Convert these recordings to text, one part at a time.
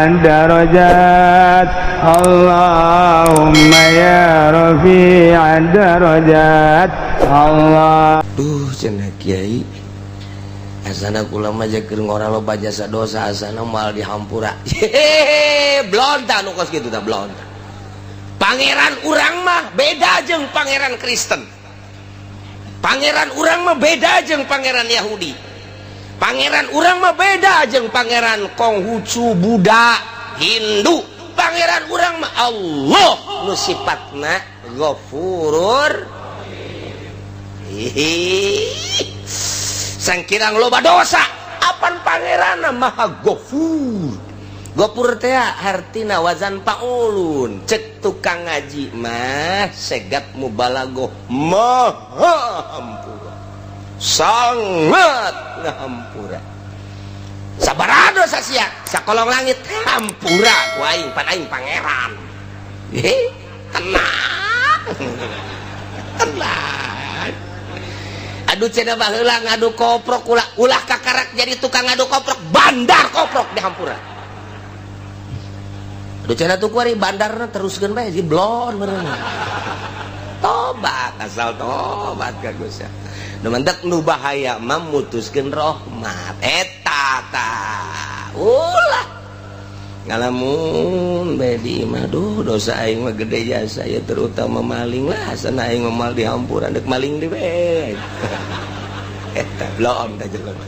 الدرجات اللهم يا رفيع الدرجات الله. Cenah kiai asana kula mah keur ngora loba jasa dosa asana moal dihampura. Blon tah nu kos kitu tah blon. Pangeran urang mah beda jeung pangeran Kristen. Pangeran urang mah beda jeung pangeran Yahudi. Pangeran urang mah beda jeung pangeran Konghucu, Buddha, Hindu. Pangeran urang mah Allah nu sifatna Ghafurur. Sangkirang loba dosa apan pangeranna maha Ghafur. Ghafur teh hartina wazan paulun. Cek tukang ngaji mah segat mubalaghah maha hampura, sangat ngahampura. Sabaraha dosa sia sakolong langit hampura ku aing pan aing pangeran. Tenang. Tenang. Aduh cenah baheula ngadu koprok ulah kakarak jadi tukang ngadu koprok bandar koprok di hampura. Aduh cenah tuh kuari bandarna teruskeun bae si blon bener. Tobat asal tobat ka Gusti. Nu mentek nu bahaya mah mutuskeun rahmat eta tah. Ulah ngalamun bae di imah dosa aing mah gede jasa ya terutama maling lah sana aing mal di hampura deuk maling di bae. Eta belum dah jelema.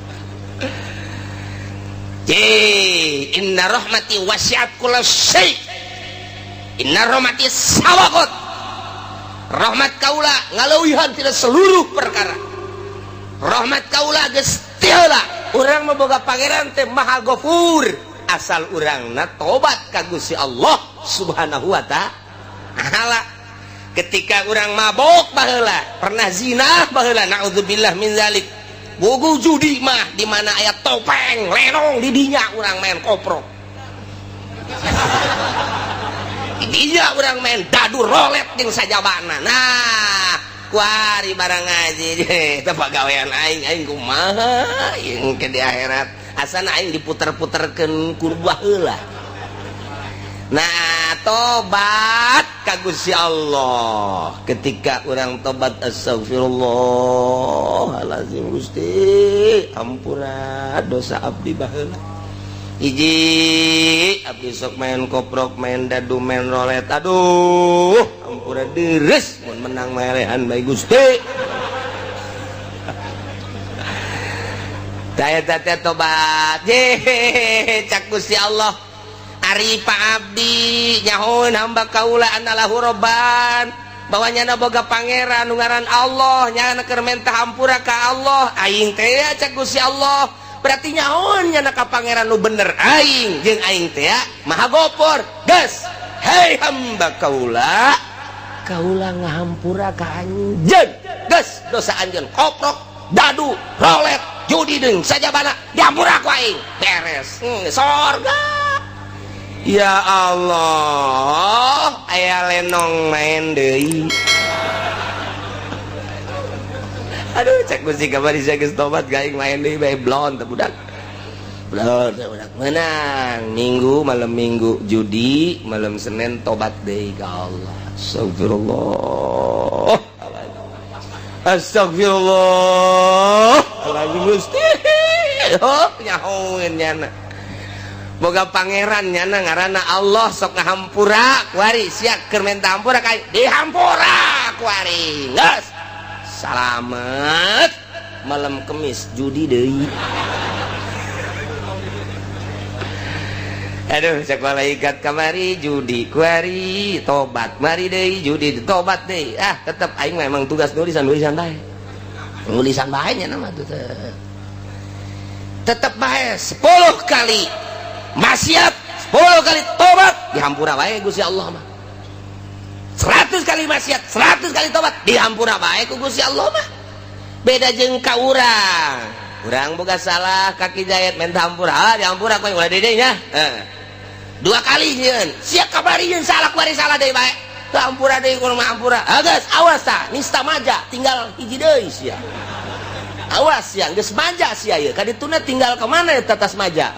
Inna rahmati wasi'at kulla syai'. Inna rahmati sabaqat. Rahmat kaula ngaleuwihan tina seluruh perkara. Rahmat kaula geus tiheula. Urang mah boga pangeran teh Maha Ghafur. Asal urangna tobat ka Gusti Allah Subhanahu wa ta'ala. Ketika urang mabok baheula, pernah zina baheula, naudzubillah min zalik. Bogo judi mah di mana aya topeng, lenong di dinya urang main koprok. Di dinya urang main dadu rolet jeung sajabana. Nah, kuari barang ngaji teh pagawean aing kumaha yang ke di akhirat. Asana aing diputer-puterkeun kurbah heula. Nah, tobat ka Gusti Allah. Ketika orang tobat astagfirullahalazim Gusti, ampura dosa abdi baheula. Hiji abdi sok main koprok, main dadu, main rolet. Aduh, ampura deres mun menang melehan bae Gusti. Saya tobat cak Gusti Allah ari Pak Abdi nyahoun hamba kaula anallahu robban bawanya boga pangeran ngaran Allah nyana keur mentah hampura ka Allah aing teh cak Gusti Allah berarti nyahoun nyana ka pangeran nu bener aing jeung aing teh Maha Ghafur geus hei hamba kaula ngahampura ka anjeun geus dosa anjeun koprok dadu rolet judi deung sajabana dihampura ku aing beres sorga. Ya Allah aya lenong main deui. Aduh cek Gusti kabari geus tobat gaing main deui bae blon teh budak. Blon budak menang minggu malam minggu judi malam Senin tobat deui ka Allah. Astagfirullah. Astagfirullahaladzim Gusti. Oh nyahoeun nyana boga pangeran nyana ngaranna Allah sok ngahampura kuari sia keur menta hampura ka dihampura kuari geus salamet malam Kemis judi deui. Aduh cek malaikat kamari judi kuari tobat mari deui judi tobat deui tetep aing memang tugas nulisan bae nulisan bae nya nama tuh tetep bae 10 kali maksiat 10 kali tobat dihampura bae Gusti Allah mah 100 kali maksiat 100 kali tobat dihampura bae ku Gusti Allah mah beda jeung ka urang boga salah kaki jahit minta hampura dihampura ku ulah deui nya 2 kali nyeun sia kabari nyeun salah kuari salah deui bae hampura deui kudu hampura geus awas tah nista maja tinggal hiji deui sia awas sia geus maja sia ieu kadituna tinggal ka mana eta tas maja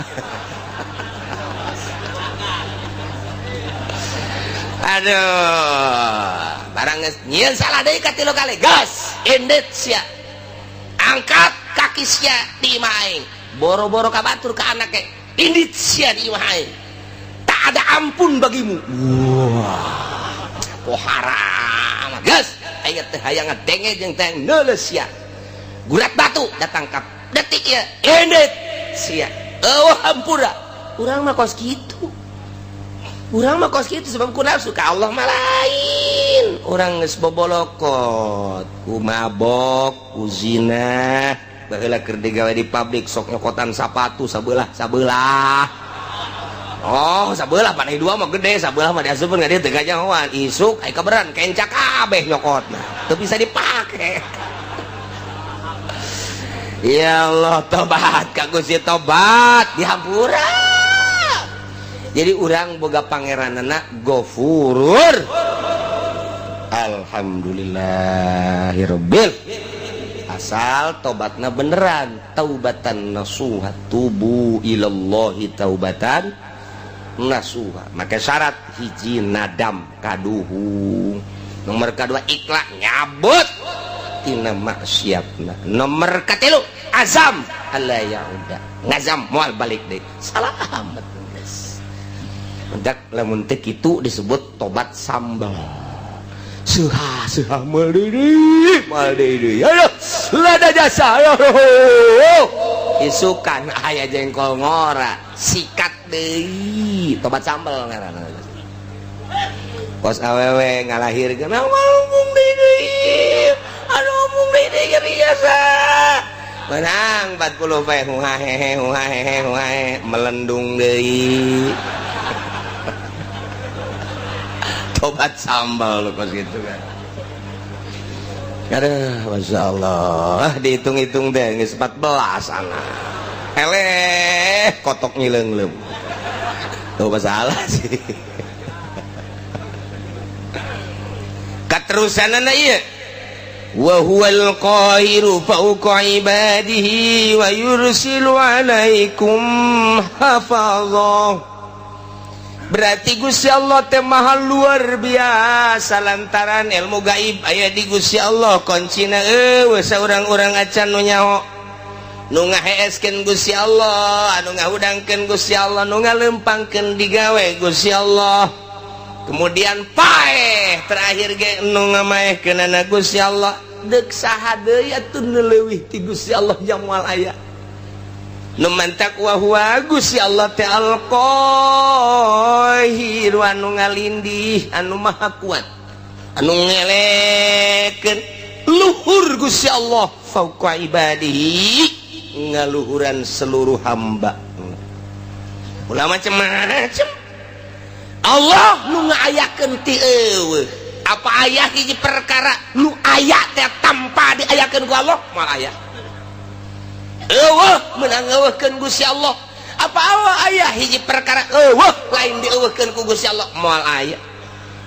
Aduh, barang nyian salah deui ka 3 kali gas indet sia angkat kaki sia di imah aing boro-boro kabatur ka anake indit sia di imah aing tak ada ampun bagimu. Wah pohara gas aya teh hayang ngadenge jeung teh neuleus sia gurat batu datang ka detik ya indet sia eueuh hampura urang mah kos kitu. Urang mah kos kitu sebab ku nafsu ka Allah mah lain. Urang geus bobolokot, ku mabok, ku zina, baheula keur digawe di pabrik sok nyokotan sapatu sabelah. Oh, sabelah panai dua mah gede, sabelah mah diasupkeun ka dieu teu gajahoan. Isuk aya kaberan kencak kabeh nyokotna. Teu bisa dipake. Ya Allah, tobat ka Gusti tobat dihampura. Jadi urang boga pangeranana Ghafurur. Alhamdulillahirabbil. Asal tobatna beneran, taubatan nasuha, tubu ilallahi taubatan nasuha. Maka syarat hiji nadam kaduhu. Nomor kedua ikhlas nyabut tina maksiatna. Nomor katilu azam alla yauda. Ngazam moal balik deui. Salamet. Mendak lamun teh kitu disebut tobat sambal. Seha mal deui. Aduh, lada jasa. Isukan aya jengkol ngora, sikat deui. Tobat sambal ngaranna. Pos awewe ngalahirkeun ngomong deui. Anu ngomong deui ge biasa. Menang 40 pe huhahe melendung deui. Tobat sambal lo kos gitu kan. Aduh, Masya Allah. Dihitung-hitung deh, nges 14 anak. Eleh, kotok ngileung-leung. Tuh masalah sih. Keterusanana ieu. Wa huwal qahiru fawqa ibadihi wa yursilu alaikum hafazah. Berarti Gusti Allah teh maha luar biasa lantaran ilmu gaib aya di Gusti Allah kuncina eueuh saurang-urang acan nu nyaho nu ngaheeskeun Gusti Allah anu ngahudangkeun Gusti Allah nu ngalempangkeun digawe Gusti Allah kemudian paeh terakhir ge nu ngamaehkeunana Gusti Allah deuk saha deui atuh nu leuwih ti Gusti Allah jamual aya nu mantak wa huwa Gusti Allah teh al-qahir anu ngalindih anu maha kuat anu ngelekeun luhur Gusti Allah fauqa ibadihi ngaluhuran seluruh hamba ulah macem-macem Allah nu ngaayakeun ti eueuh apa aya hiji perkara nu aya teh tanpa diayakeun ku Allah moal aya eueuh menang eueuhkeun Gusti Allah apa aya hiji perkara eueuh lain dieueuhkeun ku Gusti Allah moal aya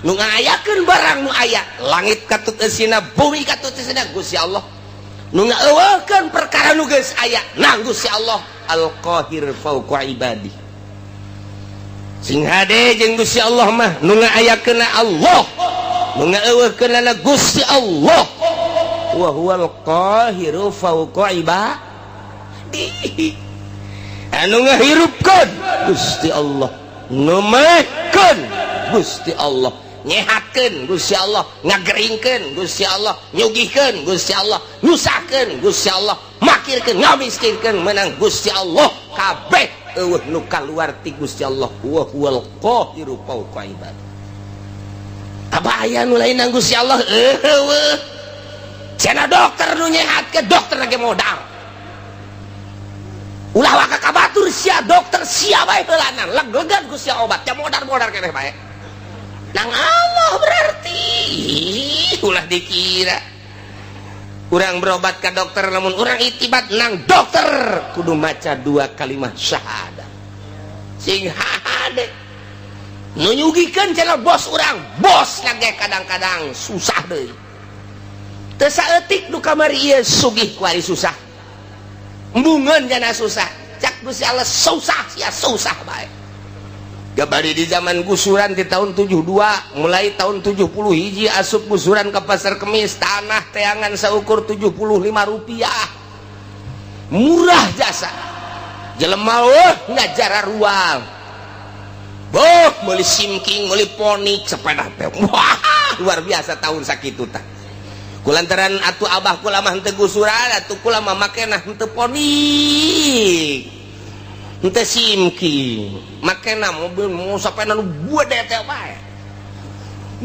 nu ngaayakeun barang nu aya langit katut eusina bumi katut eusina Gusti Allah nu ngaeueuhkeun perkara nu geus aya nang Gusti Allah al-qahir fauqa ibadi sing hade jeung Gusti Allah mah nu ngaayakeunna Allah nu ngaeueuhkeunna Gusti Allah wa huwal qahiru fauqa ibadi anu ngahirupkeun Gusti Allah numehkeun Gusti Allah nyehatkeun Gusti Allah ngageringkeun Gusti Allah nyugihkeun Gusti Allah nyusahkeun Gusti Allah makirkeun ngamiskinkeun menang Gusti Allah kabeh eueuh nu kaluar ti Gusti Allah wa huwal qahiru fauqa ibad apa aya nu lain nang Gusti Allah eueuh cenah dokter nu nyehatkeun dokter lagi modal ulah waka kabatur sia dokter sia bae heulanan leg-legan Gusti obat teh modar-modar keneh bae nang Allah berarti ulah dikira urang berobat ka dokter lamun urang itibat nang dokter kudu maca 2 kalimat syahadat sing hade nu nyugikeun cenah bos urang bos lage kadang-kadang susah deui teu saeutik nu kamari ieu sugih ku ari susah embungeun jana susah cak Gusti Allah susah sia susah bae Gabari di zaman gusuran di tahun 72, mulai tahun 70 hiji asup gusuran ke Pasar Kemis, tanah teangan seukur 75 rupiah. Murah jasa. Jelema ngajar ruang. Boh, meuli simking, meuli ponik, sepeda teh. Wah, luar biasa tahun sakitu tah. Kulantaran atuh abah kula mah henteu gusuran, atuh kula mah makena henteu ponik. Henteu simking. Makena mobil mau sepeda nu gede teh bae.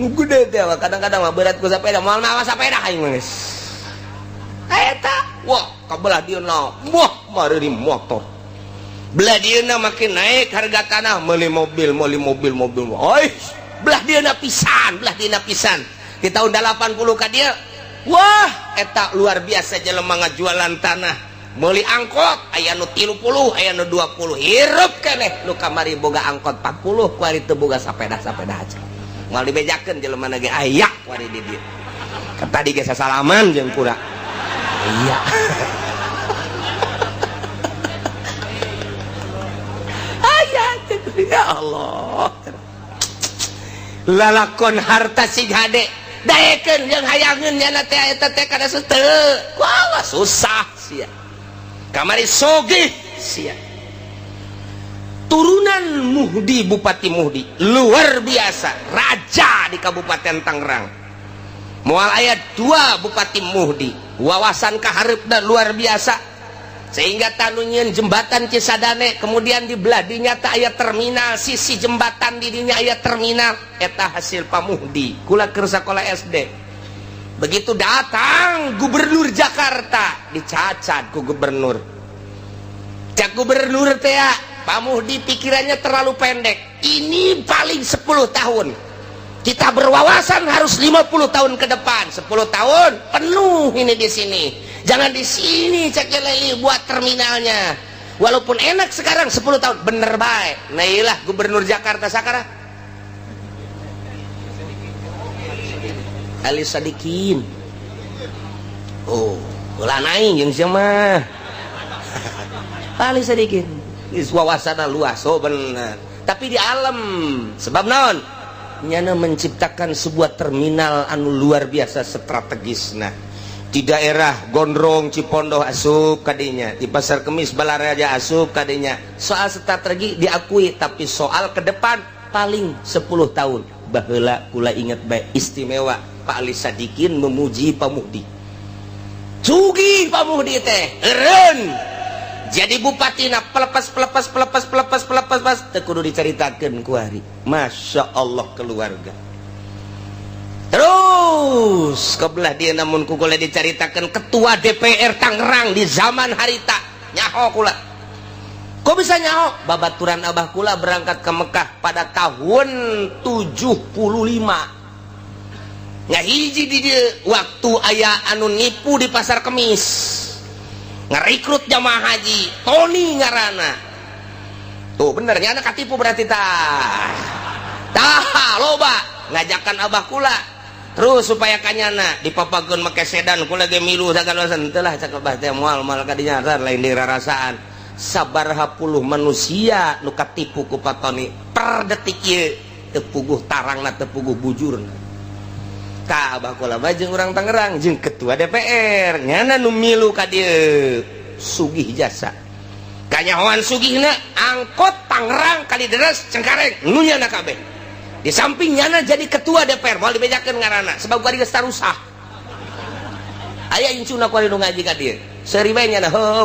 Nu gede teh kadang-kadang mah berat ku sepeda, moal mawa sepeda aing geus. Eta, wah, kabelah dieuna. Wah, mari di motor. Belah dieuna makin naik harga tanah, meuli mobil. Oi, belah dieuna pisan. Di tahun 80 ka dieu. Wah, eta luar biasa jelema ngajualan tanah. Meuli angkot aya nu 30, aya nu 20. Hirup keneh nu kamari boga angkot 40, kuari teu boga sapeda aja. Moal dibejakeun jelema ge aya kuari di dieu. Tadi ge sasalaman jeung kurang. Iya. Ayat ya Allah. Lalakon harta sig hade. Daekeun jeung hayangeun nya teh eta teh kada teu. Wah, susah sia. Kamari sogih sia. Turunan Muhdi, Bupati Muhdi luar biasa, raja di Kabupaten Tangerang. Moal aya 2 Bupati Muhdi, wawasan kaharepna luar biasa, sehingga tanunyeun jembatan Cisadane, kemudian di belah dinya teh aya terminal, sisi jembatan di dinya aya terminal, eta hasil Pamuhdi. Kula keur sakola SD. Begitu datang Gubernur Jakarta, dicacat ku gubernur. Cak gubernur teh ya, Pamuhdi pikirannya terlalu pendek. Ini paling 10 tahun. Kita berwawasan harus 50 tahun ke depan. 10 tahun penuh ini di sini. Jangan di sini cek leli buat terminalnya. Walaupun enak sekarang 10 tahun bener baik. Nah iyalah Gubernur Jakarta sakara. Ali Sadikin. Oh, ulah naik jeung sia mah. Ali Sadikin. Geus wawasanna luas, oh bener. Tapi di alam sebab naon? Nyana menciptakan sebuah terminal anu luar biasa strategis. Nah, di daerah Gondrong Cipondoh asup kadinya, di Pasar Kemis Balaraja asup kadinya. Soal strategi diakui, tapi soal ke depan paling 10 tahun. Baheula kula inget bae istimewa Pak Ali Sadikin memuji Pamuhdi. Sugih Pamuhdi teh, eureun. Jadi bupatina pelepas teu kudu dicaritakeun ku ari. Masya Allah keluarga. Terus kebelah dia namun ku kula dicaritakeun ketua DPR Tangerang di zaman harita nyaho kula. Kok bisa nyaho? Babaturan abah kula berangkat ke Mekah pada tahun 75. Ngahiji di dieu waktu aya anu nipu di Pasar Kemis. Ngerekrut jamaah haji Tony ngarana. Tuh bener nya anak katipu berarti tah. Tah loba ngajakan abah kula. Terus supaya kanyana dipapageun make sedan kula ge milu sagala teu lah cak abah teh moal kadinya lain dirarasaan. Sabaraha puluh manusia nu katipu ku Pak Tony per detik ieu teu puguh tarangna teu puguh bujurna. Ka abah kula jeung urang Tangerang jeung ketua DPR nyana nu milu ka dieu sugih jasa. Kanyahoan sugihna angkot Tangerang Kalideres Cengkareng nu nyana kabeh. Di samping nyana jadi ketua DPR moal dibejakeun ngaranna sebab gua geus tarusah. Aya incuna ku nu ngaji ka dieu. Seuri bae nyana heuh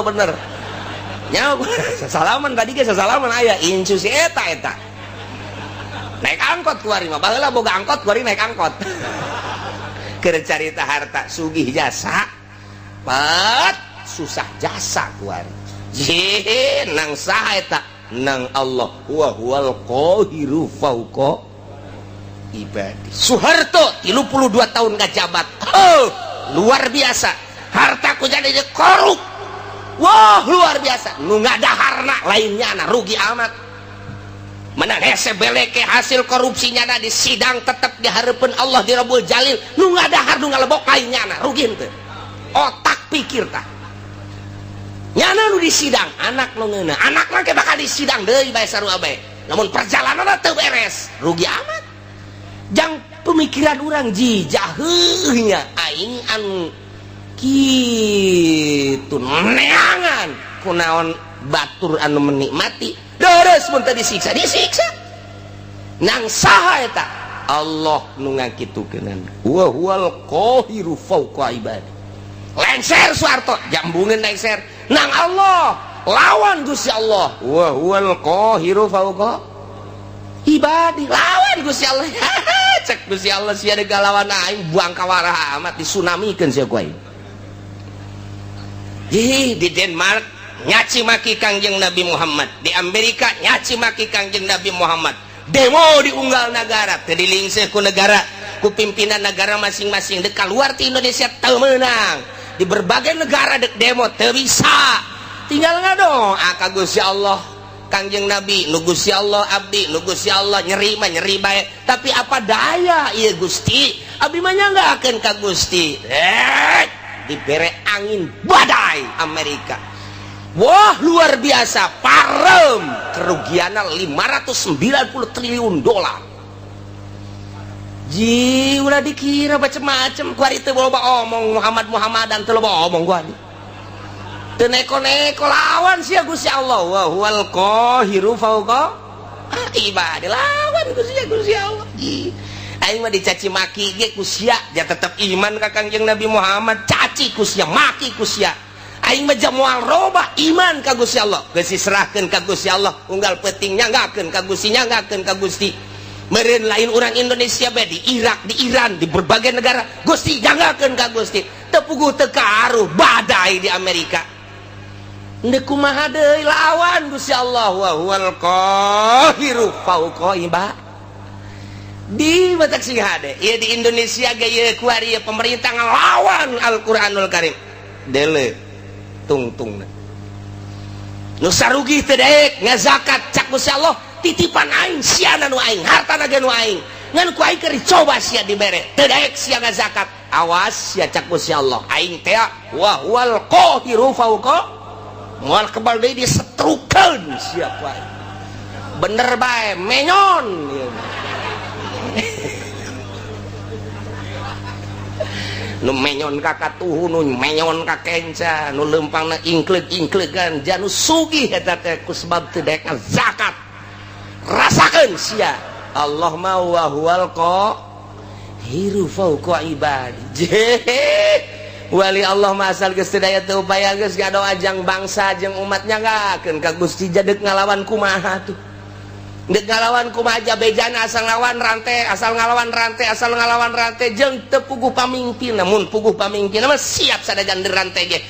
bener. Nya sasalaman tadi ge sasalaman aya incu si eta. Naik angkot kuari mah baheula boga angkot kuari naik angkot. Keur carita harta sugih jasa. Pat susah jasa kuari. Jih nang saha eta? Nang Allah wa huwal qahiru fauqa ibadi. Soeharto 32 tahun ngajabat. Oh, luar biasa. Hartaku jadi korup. Wah, luar biasa. Nu ngadaharna lainnya na rugi amat. Menang hese beleke hasil korupsinya na di sidang tetap dihareupeun Allah di Rabbul Jalil nu ngadahar nu ngalebok lainnya na rugi henteu otak pikir tah nyana nu di sidang anak nu ngeuna anak mah ke bakal di sidang deui bae sarua bae namun perjalanan teu beres rugi amat. Jang pemikiran orang jijah heuhnya aing anu kitu neangan kunaon batur anu menikmati deres mun teu disiksa nang saha eta Allah nu ngakitukeun wa huwal qahiru fawqa ibadi lenser Soeharto jambungeun lenser nang Allah lawan Gusti Allah wa huwal qahiru fawqa ibadi lawan Gusti Allah cek Gusti Allah sia ada galawan aing buang kawaraha amat disunamikeun sia ku aing. Di Denmark nyaci maki Kangjeng Nabi Muhammad, di Amerika nyaci maki Kangjeng Nabi Muhammad, demo di unggal negara teu dilingseuh ku negara ku pimpinan negara masing-masing dek keluar ti Indonesia teu meunang di berbagai negara dek demo teu bisa tinggal ngadoa ka Gusti Allah Kangjeng Nabi nu Gusti Allah abdi nu Gusti Allah nyeri mah nyeri bae tapi apa daya ieu Gusti abdi mah nyanggakeun ka Gusti dibere angin badai Amerika wah luar biasa parem kerugianna 590 triliun dolar ji ulah dikira macem-macem ku ari teu loba omong Muhammadan teu loba omong ku ari teu neko-neko lawan sia Gusti Allah wa huwal qahiru fawqa ibadi lawan Gusti Allah aing mah dicaci maki ge ku sia ja tetep iman ka Kangjeng Nabi Muhammad caci ku sia maki ku sia aing mah moal robah iman ka Gusti Allah geus diserahkeun ka Gusti Allah unggal peuting nyanggakeun ka Gusti meureun lain urang Indonesia bae di Irak di Iran di berbagai negara Gusti janggakeun ka Gusti teu puguh teu karuh badai di Amerika ndek kumaha deui lawan Gusti Allah wa huwal qahiru fawqa ibadi di batak singade ya di Indonesia gaya kuari pemerintah ngelawan Al-Quranul Karim dele tungtung nu sarugi teu daek ngazakat cak Gusti Allah titipan aing siana nu aing hartana ge nu aing ngan ku aing keur coba sia dibere teu daek sia ngazakat awas sia cak Gusti Allah aing teh wa huwal qahiru fawqa moal kebal deui disetrukeun sia ku aing bener bae menyon nu menyon ka katuhu nu menyon ka kenca nu leumpangna ingkleug-ingkleugan janu sugih eta teh ku sebab teu daek zakat rasakeun sia Allah ma wa huwal qahiru fawqa ibadi wali Allah ma asal geus teu daya teu upaya geus gadoa ajang bangsa jeung umat nyanggakeun ka Gusti jadeg ngalawan kumaha tuh dek ngalawan kumaha aja bejana asal ngalawan rantai jeung teu puguh pamimpin namun puguh pamimpin mah siap sadajan di rantai ge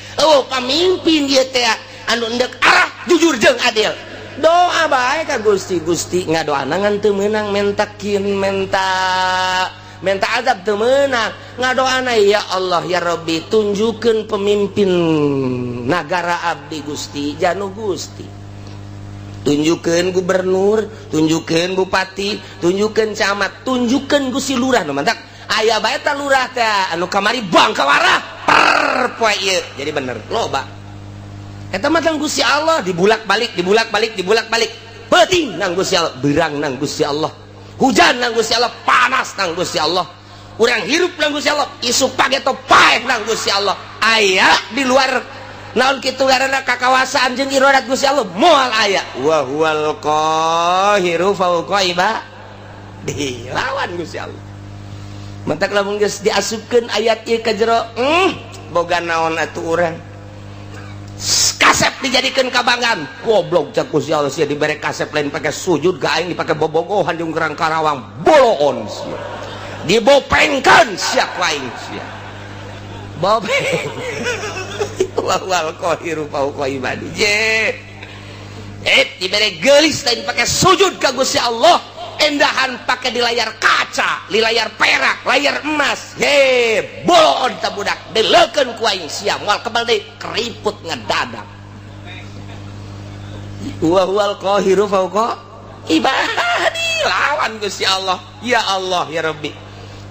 pamimpin ieu teh anu endek arah jujur jeung adil doa bae ka Gusti ngadoana ngan teu meunang menta azab teu meunang ngadoana ya Allah ya Rabbi tunjukkeun pemimpin nagara abdi Gusti janu Gusti tunjukkeun gubernur, tunjukkeun bupati, tunjukkeun camat, tunjukkeun Gusti lurah nu mantak aya bae ta lurah teh anu kamari buang kawarah per poe ieu jadi bener loba eta mah tang Gusti Allah dibulak-balik peuting nang Gusti Allah beurang nang Gusti Allah hujan nang Gusti Allah panas nang Gusti Allah urang hirup nang Gusti Allah isu pageto paeh nang Gusti Allah aya di luar naon kitu ngaranna kakawasaan jeung iradat Gusti Allah moal aya wa huwal qahiru fawqa ibadi lawan Gusti Allah mentak lamun geus diasupkeun ayat ieu ka jero boga naon atuh urang kasep dijadikeun kabanggan goblok cak Gusti Allah sia dibere kasep lain pake sujud ka aing dipake bobogohan jeung Gerang Karawang boloon sia dibopengkeun sia ku aing sia bopeng wal qahiru fawqa ibadi dibere geulis lain pake sujud ka Gusti Allah endahan pake di layar kaca di layar perak layar emas boloon ta budak deleukeun ku aing sia moal kebal deui keriput ngedadak wa huwal qahiru fawqa ibadi lawan Gusti Allah ya Rabbi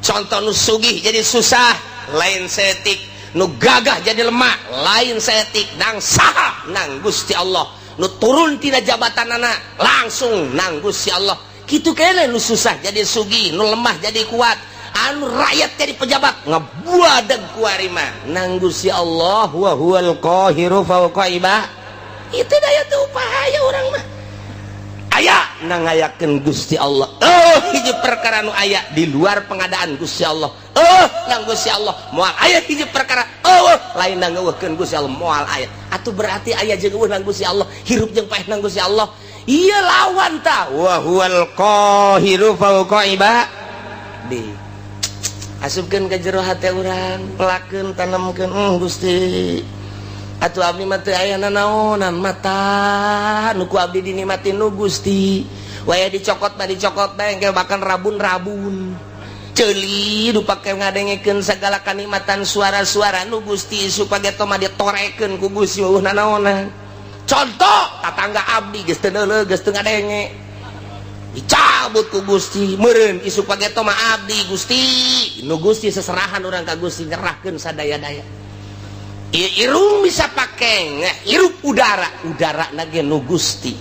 contoh nu sugih jadi susah lain setik nu gagah jadi lemah lain setik nang saha nang Gusti Allah nu turun tina jabatan anak langsung nang Gusti Allah kitu kene nu susah jadi sugih nu lemah jadi kuat anu rakyat jadi pejabat ngabuadeg ku ari mah nang Gusti Allah wa huwal qahiru fawqa ibad itu daya teu upaya urang mah aya nang ngayakeun Gusti Allah hiji perkara nu aya di luar pengadaan Gusti Allah nang Gusti Allah moal aya hiji perkara lain nang ngeuweuhkeun Gusti Allah moal aya atuh berarti aya jeung eueuh nang Gusti Allah hirup jeung paeh nang Gusti Allah ieu lawan ta wa huwal qahiru fawqa ibadi asupkeun ka jero hate urang pelakeun tanamkeun Gusti atuh abdi mah teu aya nanaonan mata nu ku abdi dinikmatin nu Gusti waya dicokot mah dicokot bae engke bahkan rabun-rabun ceuli nu pake ngadengekeun sagala kanikmatan suara-suara nu Gusti supaya toma ditorekeun ku Gusti eueuh nanaonan contoh tatangga abdi geus teu neuleug geus teu ngadenge dicabut ku Gusti meureun isu page toma abdi Gusti nu Gusti seserahan urang ka Gusti nyerahkeun sadaya-daya irung bisa pakai hirup udara nage nu Gusti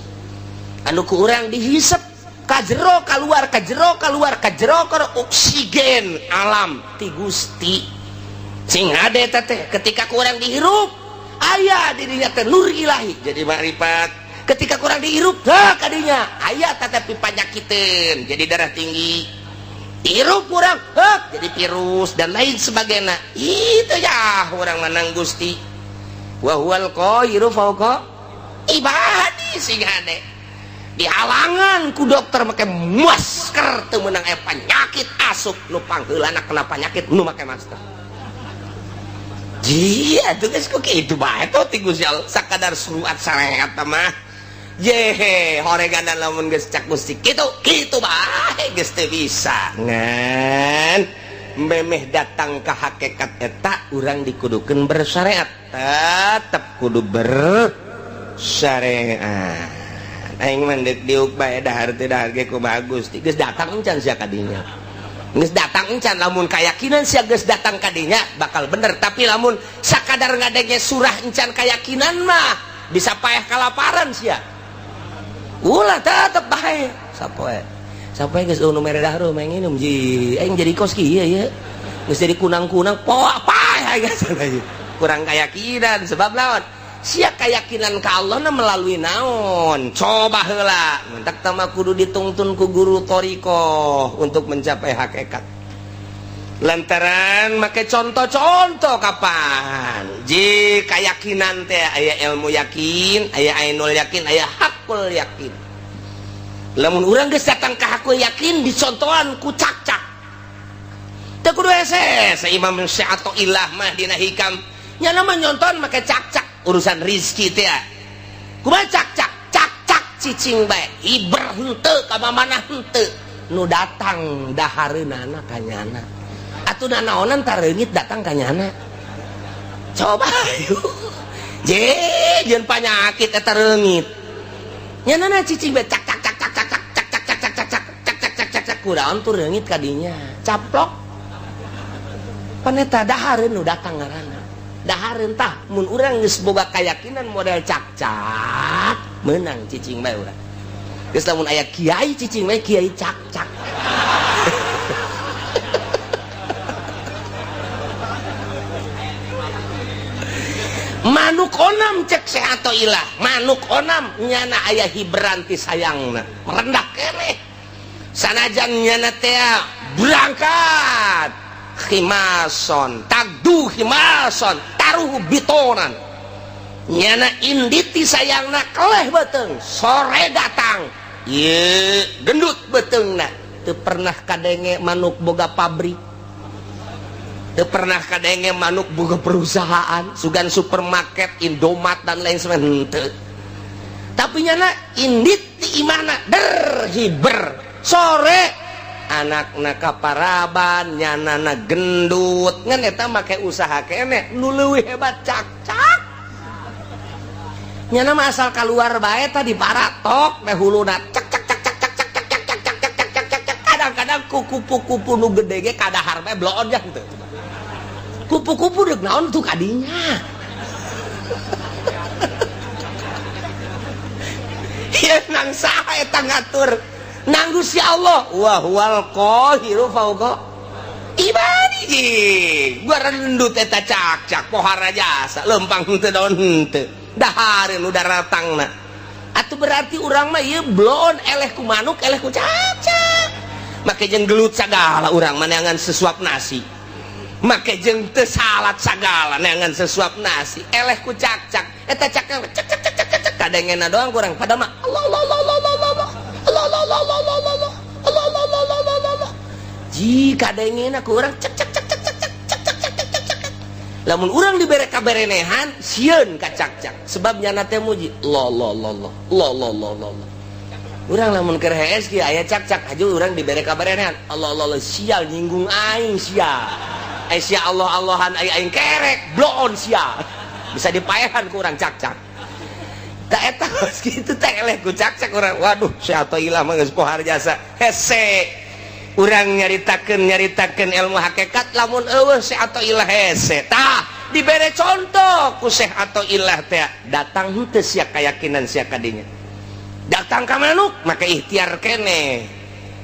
anu ku urang dihisep kajero keluar kajero oksigen alam ti Gusti sing ade teh ketika ku urang dihirup aya dirinya teh nur ilahi jadi makrifat ketika kurang dihirup kadinya aya tetapi panyakiteun jadi darah tinggi hirup kurang jadi virus dan lain sebagainya itu ya orang menang Gusti wa huwal qahiru fawqa ibadi sing ade dihalangan ku dokter make masker teu meunang aya penyakit asup nu pangheulana kena penyakit nu make masker jieu atuh geus ku kitu bae to ti Gusti Allah sakadar suruat sarehat mah yehe horeganan lamun geus cak Gusti kitu bae geus teu bisa ngan memeh datang ka hakikat eta urang dikudukeun bersyariat tetep kudu bersyariat aing mah diuk bae dahar teh dahar ge ku bagus geus datang encan sia ka dinya geus datang encan lamun kayakinan sia geus datang ka dinya bakal bener tapi lamun sakadar ngadenge surah encan kayakinan mah bisa paeh kalaparan sia ulah tetep bae sapoe geus nu mere dahar mah nginum ji aing jadi kos kieu ya geus jadi kunang-kunang poa pae geus kurang keyakinan sebab lawan sia keyakinan ka Allah na melalui naon coba heula mentak tama kudu ditungtun ku guru thariqah untuk mencapai hakikat lantaran make contoh-contoh kapan ji keyakinan teh aya ilmu yakin aya ainul yakin aya hakul yakin lamun urang geus datang ka hakul yakin dicontohan ku cak-cak teu kudu hese Imam Syafi'i ilah mah dina hikam nya mah nyonton make cak-cak urusan rizki teh kumaha cak-cak cicing bae iber henteu ka mamana henteu nu datang dahareunana ka nyana atuh nanaonan tareungit datang ka nyana coba jeung panyakit eta reungit nyanana cicing bae cak kudaon tuh reungit ka dinya caplok paneta dahareun nu datang ngaranna dahareun tah mun urang geus boga kayakinan model cak-cak meunang cicing bae urang geus lamun aya kiai cicing bae kiai cak-cak manuk onam cek sehato ilah manuk onam nyana aya hibran ti sayangna merendak keneh sanajan nyana teh berangkat khimason tagdu khimason taruh bitonan nyana inditi sayangna keleh beteung sore datang ye gendut beteungna teu pernah kadenge manuk boga pabrik teu pernah kadenge manuk boga perusahaan sugan supermarket Indomaret dan lain sebagainya tapi nyana indit ti imana derhiber sore anakna kaparaban nyanana gendut ngan eta make usaha keneh nu leuwih hebat cak-cak nyana mah asal keluar bae tadi paratok teh huluna cak cak cak cak cak cak cak cak cak cak cak cak cak cak kadang-kadang kupu-kupu nu gede ge kadahar bae bloon jah teu kupu-kupu deuk naon tuh kadinya urang saha eta ngatur nang Gusti Allah wa huwal qahiru fauqa ibadihi gua rendut eta cak-cak pohara jasa lempang teu daun henteu dahareun udah ratangna atuh berarti urang mah ieu blon eleh ku manuk eleh ku cak-cak make jeung gelut sagala urang mah neangan sesuap nasi make jeung teu salat sagala neangan sesuap nasi eleh ku cak-cak eta cak cak cak cak cak kadengena doang kurang pada mah Allah Allah Allah Allah Allah Allah Allah Allah Allah Allah Allah Allah Allah Allah Allah jika dengena ku urang cak cak cak cak cak cak cak cak cak cak cak lamun urang dibere kaberenehan sieun ka cak cak sebab nyana teh muji Allah Allah Allah Allah Allah Allah Allah Allah urang lamun keur hees kieu aya cak cak aja urang dibere kaberenehan Allah Allah Allah sial nyinggung aing sial sia Allah Allahan aing kerek bloon sial bisa dipaehan ku urang cak cak tak eta kitu teh eleh ku cak cak urang waduh sia atoh ilah mah geus pohar jasa hese urang nyaritakeun ilmu hakikat lamun eueuh Syekh Athaillah hese tah dibere contoh ku Syekh Athaillah teh datang henteu sia kayakinan sia kadinya datang ka manuk maka ikhtiar keneh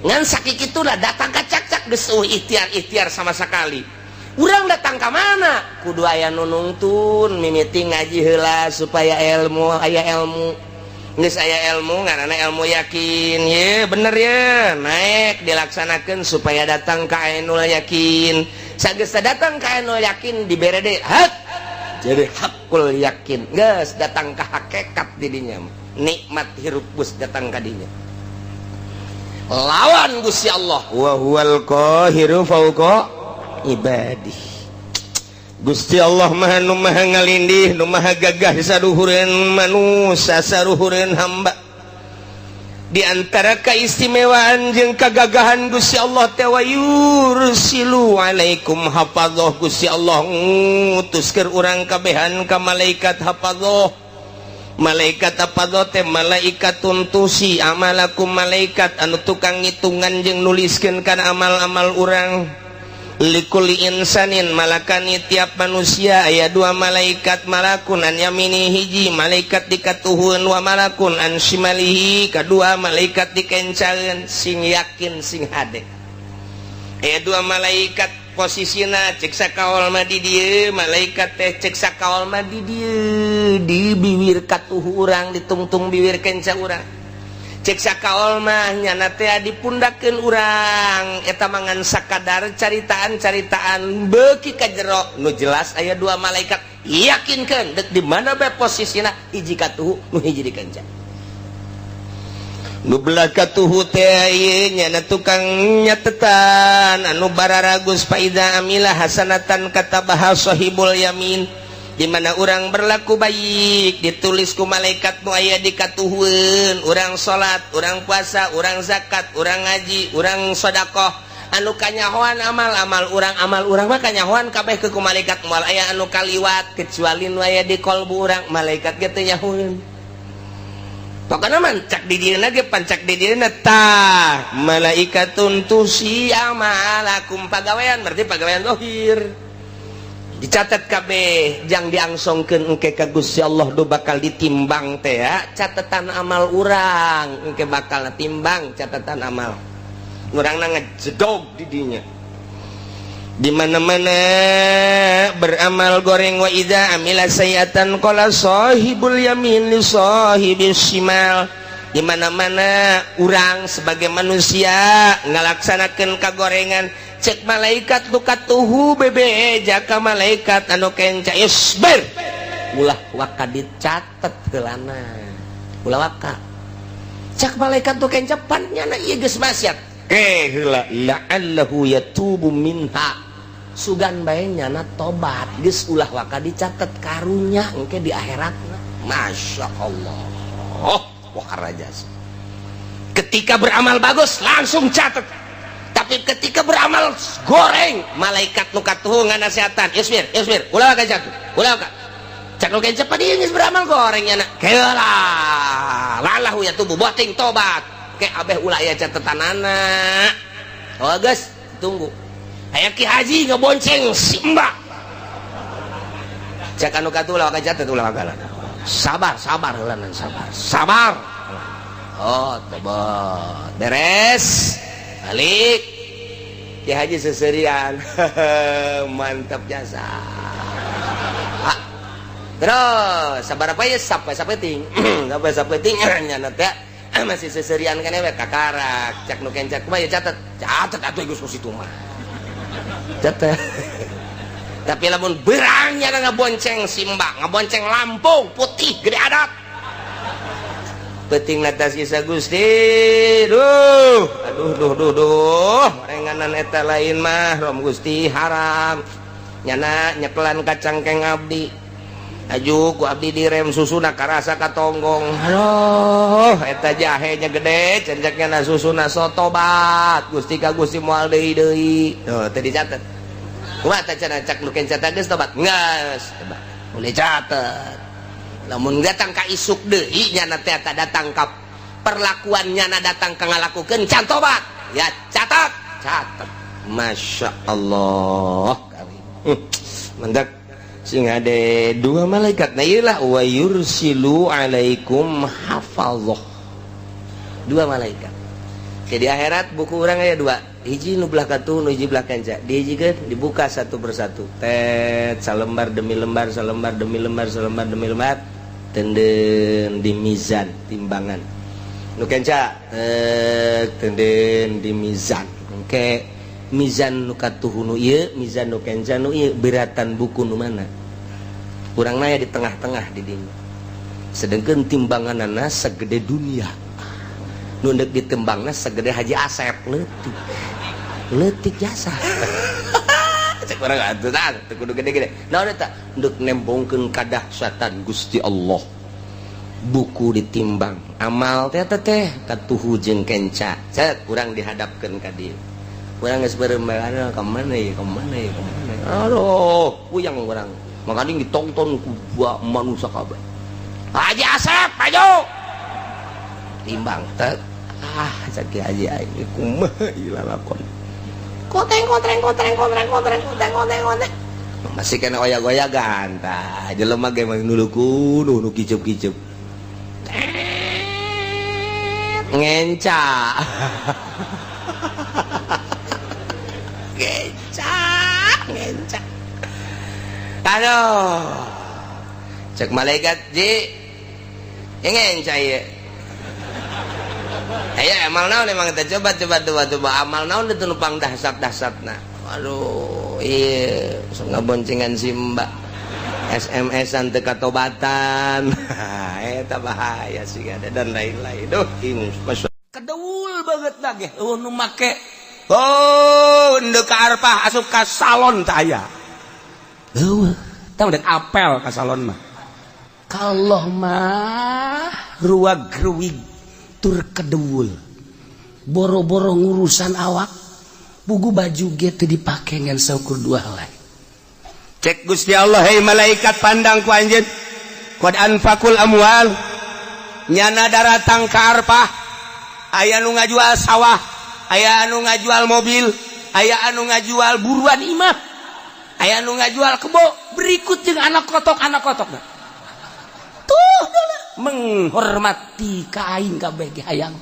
ngan sakikituna datang ka cak-cak geus ikhtiar sama sekali urang datang ka mana kudu aya nu nungtun mimiti ngaji heula supaya aya ilmu geus aya ilmu ngaranna ilmu yakin ye bener ye naik dilaksanakeun supaya datang ka ainul yakin sageus datang ka ainul yakin dibere deui hak jadi hakul yakin geus datang ka hakikat di dinya nikmat hirup bus datang ka dinya lawan Gusti Allah wa huwal qahiru fauqa ibadih Gusti Allah maha nu maha ngalindih nu maha gagah saluhureun manusia saluhureun hamba di antara keistimewaan jeung kagagahan Gusti Allah teh wa yursilu alaikum hafadzah Gusti Allah ngutuskeun urang kabehan ka malaikat hafadzah malaikat hafadzah teh malaikatun tusi amalakum malaikat anu tukang ngitungan jeung nuliskeun kana amal-amal urang likulli insanin malakani tiap manusia aya dua malaikat malakun an yamini hiji malaikat dikatuhun wa malakun an shimalihi kadua malaikat dikencaeun sing yakin sing hade aya dua malaikat posisina cek sakaol mah di dieu malaikat teh cek sakaol mah di dieu di bibir katuhu urang ditungtung bibir kenca urang cek sakaol mah nyana teh dipundakeun urang eta mangan sakadar caritaan-caritaan beuki ka jero nu jelas aya dua malaikat yakinkeun deuk di mana bae posisina hiji katuhu nu hiji dikenca nu belah katuhu teh ieu nyana tukang nyatetan anu bararagus faida amilah hasanatan katabaha sahibul yamin di mana orang berlaku baik ditulis ku malaikat nu aya di katuhun orang salat orang puasa orang zakat orang ngaji orang sedekah anu kanyahoan amal urang mah kanyahoan kabeh ke ku malaikat moal aya anu kaliwat kecuali nu aya di kolbu urang malaikat ge teu nyahoeun pokona mancak di dieuna ge pancak di dieuna tah malaikatun tusi amalakum pagawean berarti pagawean zahir dicatat kabeh jang diangsongkeun engke ka Gusti Allah do bakal ditimbang teh ya catatan amal urang engke bakal timbang catatan amal urangna ngajedog di dinya di mana-mana beramal goreng wa idza amila sayiatan qala sahibul yamin li sahibis shimal di mana-mana urang sebagai manusia ngalaksanakeun kagorengan cek malaikat nu katuhu bebe jaka malaikat anu kenca isbir ulah waka dicatet heulana ulah waka cek malaikat nu kenca pan nyana ieu geus maksiat ke heula la'allahu yatubu minha sugan bae nyana tobat geus ulah waka dicatet karunya engke di akhiratna masyaallah waharajas ketika beramal bagus langsung catet tapi ketika beramal goreng malaikat nu katuhu nganasehatan isbir ulah ka jatuh ulah ka cak nu kenca padi geus beramal goreng nya keula lalahu ya tubuh boting tobat ke abeh ulah aya catetanana oh geus tunggu aya ki haji ngebonceng si mbak cak anu katuhu ulah ka catet ulah ka sabar heulanan sabar Oh, tebot. Beres. Balik. Ki Haji seserian. Mantap jasa. Ah. Terus, sabar apa ya sampai sapeting. Sampai sapeting nyana teh masih seserian kan we kakarak. Cak nu kencak mah ya catet. Catet atuh geus ku situ mah. Catet. Tapi lamun berangnya ngabonceng Simba, ngabonceng Lampung putih gede adat. Peting latas kisah Gusti. Aduh. Renganan eta lain mah rom Gusti haram. Nyana nyekelan kacang keng abdi. Aju ku abdi direm susuna karasa katonggong. Aduh, eta jahenya gede, cenjeknya na susuna sotobat. Gusti ka Gusti moal deui. Tuh, teu dicatet. Kumaha teh cenah cak nu kenca teh geus tobat? Geus. Boleh catet. Lamun datang ka isuk deui nya teh eta datang ka perlakuan nya datang ka ngalakukeun can tobat. Ya catat. Masya Allah. Mendak sing ade dua malaikat na ieulah wa yursilu alaikum hafazah. Dua malaikat. Jadi akhirat buku orang aya dua. Hiji nu belah katu, nu hiji belah kanca. Dihijikeun dibuka satu persatu. Tet salembar demi lembar, salembar demi lembar, salembar demi lembar. Tenden di mizan timbangan. Nu kanca tenden di mizan. Engke mizan nu katuh nu ieu, mizan nu kanca nu ieu beratan buku nu mana? Urangna aya di tengah-tengah di dinya. Sedengkeun timbanganana segede dunia. Nu deuk ditembangna segede Haji Asep leutik jasa. Cek urang atuh tah teu kudu gede-gede. Naon eta? Deuk nembongkeun kadahsyatan Gusti Allah. Buku ditimbang. Amal teh teh katuhu jeung kenca. Cet urang dihadapkeun ka dieu. Urang geus berembagan ka mana ye? Aduh, puyang urang. Makanya ditonton ku dua manusia kabeh. Haji Asep, maju. Timbang teh. Cak Haji aing kumaha ieu lalakon. Koteng. Masih kena oyak-oyakan tah. Jelema ge mah nuluku nu kicep-kicep. Ngenca. Ngenca. Aduh. Cek malaikat ji. Ngenca ieu. Ayo amal naon emang kita coba amal naon itu numpang dahsat-dahsatna. Aduh, iya, ngaboncengan Simba. SMS-an teu katobatan. Eta bahaya sih ada dan lain-lain. Duh, kedeul banget lagi. Nu make. Oh, ndeu ka arpah asup ka salon teh aya. Heueuh, tah udah apel ka salon mah. Kalau mah ruwag-ruwig tur kedeul boro-boro ngurusan awak bugu baju ge teu dipake ngan saukur dua helai. Cek Gusti Allah, hei malaikat pandang ku anjeun qad anfaqul amwal nyana daratang ka arpah aya nu ngajual sawah, aya anu ngajual mobil, aya anu ngajual buruan imah, aya anu ngajual kebo berikut jeung anak kotok tuh menghormati kain kabeh ge hayang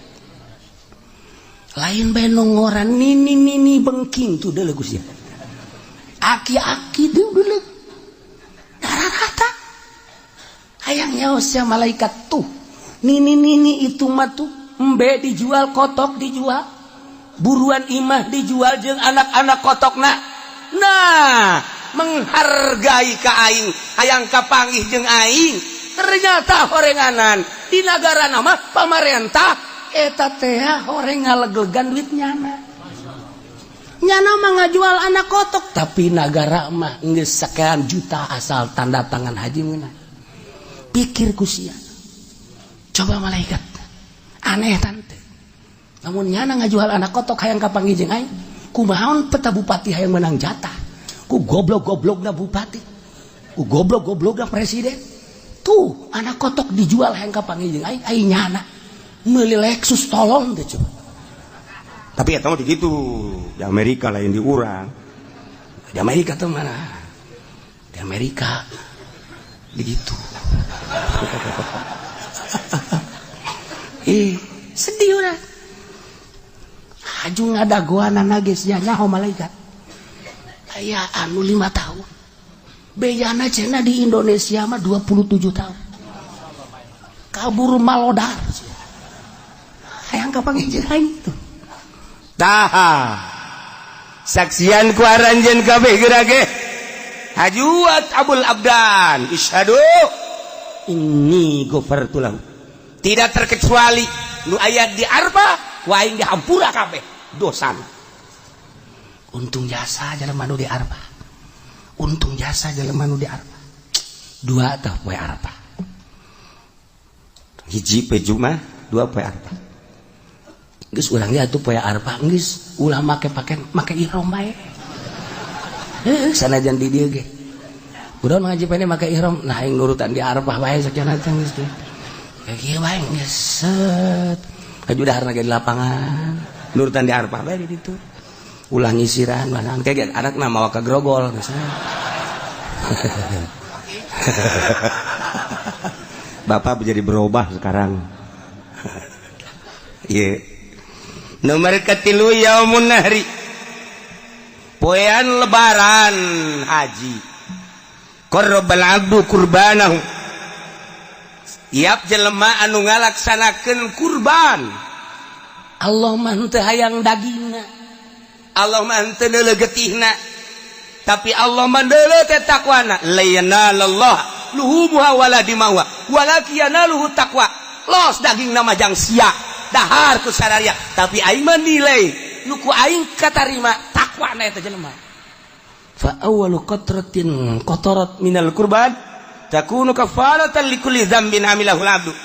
lain bae nongoran nini bengking tuh deuleu Gusti aki-aki deuleu rata hayang nyaos ya malaikat tuh nini itu mah tuh embe dijual kotok dijual buruan imah dijual jeung anak-anak kotokna nah menghargai ka aing hayang kapanggih jeung aing. Ternyata horenganan di negara nama pamarentah eta teh horeng ngaleglegan duit nyana mah ngajual anak kotok tapi negara mah geus sakean juta asal tanda tangan haji meunah. Pikir ku sia coba malaikat aneh tante namun nyana ngajual anak kotok hayang kapanggih jeung aing kumahaon peta bupati hayang menang jatah ku goblok-goblokna bupati ku goblok-goblokna presiden. Tuh anak kotok dijual hayang kapanggih jeung aing nyana meuli Lexus tolong teh coba. Tapi eta mah kitu di Amerika lain di urang. Di Amerika teh mana? Di Amerika begitu. haju ngadagoanana geus nyaho malaikat aya anu 5 tahun beyana cenah di Indonesia mah 27 tahun kabur malodar hayang kapanggih aing tuh tah saksian ku aranjeun kabeh geura ge hajuat Abul Abdan isyhadu inni ghafartu lahu tidak terkecuali nu aya di Arfah wa aing dihampura kabeh dosana. Untung jasa jelema nu di Arfah. Untung jasa jelema nu di Arfah. 2 tah poe Arfah. Hiji poe Jumat, 2 poe Arfah. Geus urang ge atuh poe Arfah geus ulah make ihram bae. Sanajan di dieu ge. Udah ngaji pene make ihram, nah aing nurutan di Arfah bae sakieu teh geus. Kayak kieu bae geus set. Aju daharna ge di lapangan. Nurutan di Arfah bae di ditu. Ulah nyisiran mana kayak anakna mawa ka grogol misalnya. Bapak menjadi berubah sekarang. Iya. Nomor ketilu yaumun nahri. Poean lebaran haji. Qarrabal abdu kurbanahu. Tiap jelema anu ngalaksanakeun kurban. Allah mah teu hayang dagingna. Allah mah henteu neuleuh getihna. Tapi Allah mah neuleuh teh takwana. La yanalallah luhumuha wala dimauha walakin yanaluhu taqwa. Los daging nama jang sia dahar ku sadaya tapi aing mah nilai nu ku aing katarima takwana eta jelema. Fa awwalu qatratin qatarat minal qurban takunu kafaratan likulli dzambin amilahul abdu.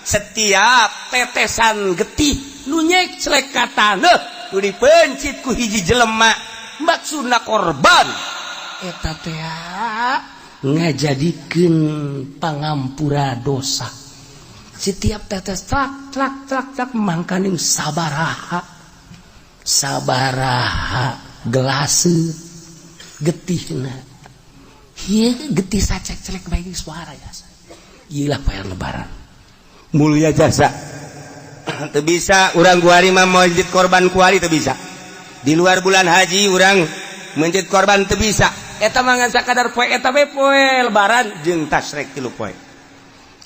Setiap tetesan getih nu nyek celekatana nu dipencit ku hiji jelema maksudna korban eta teh ngajadikeun pangampura dosa. Setiap tetes trak mangkaning sabaraha gelaseur getihna. Ieu getih sacek-celek bae suara jasa. Ieulah poean lebaran. Mulia jasa. Teu bisa urang kuari mah meunjit korban kuari teu bisa. Di luar bulan haji urang meunjit korban teu bisa. Eta mah ngan sakadar poe eta we poe lebaran jeung tasrek 3 poe.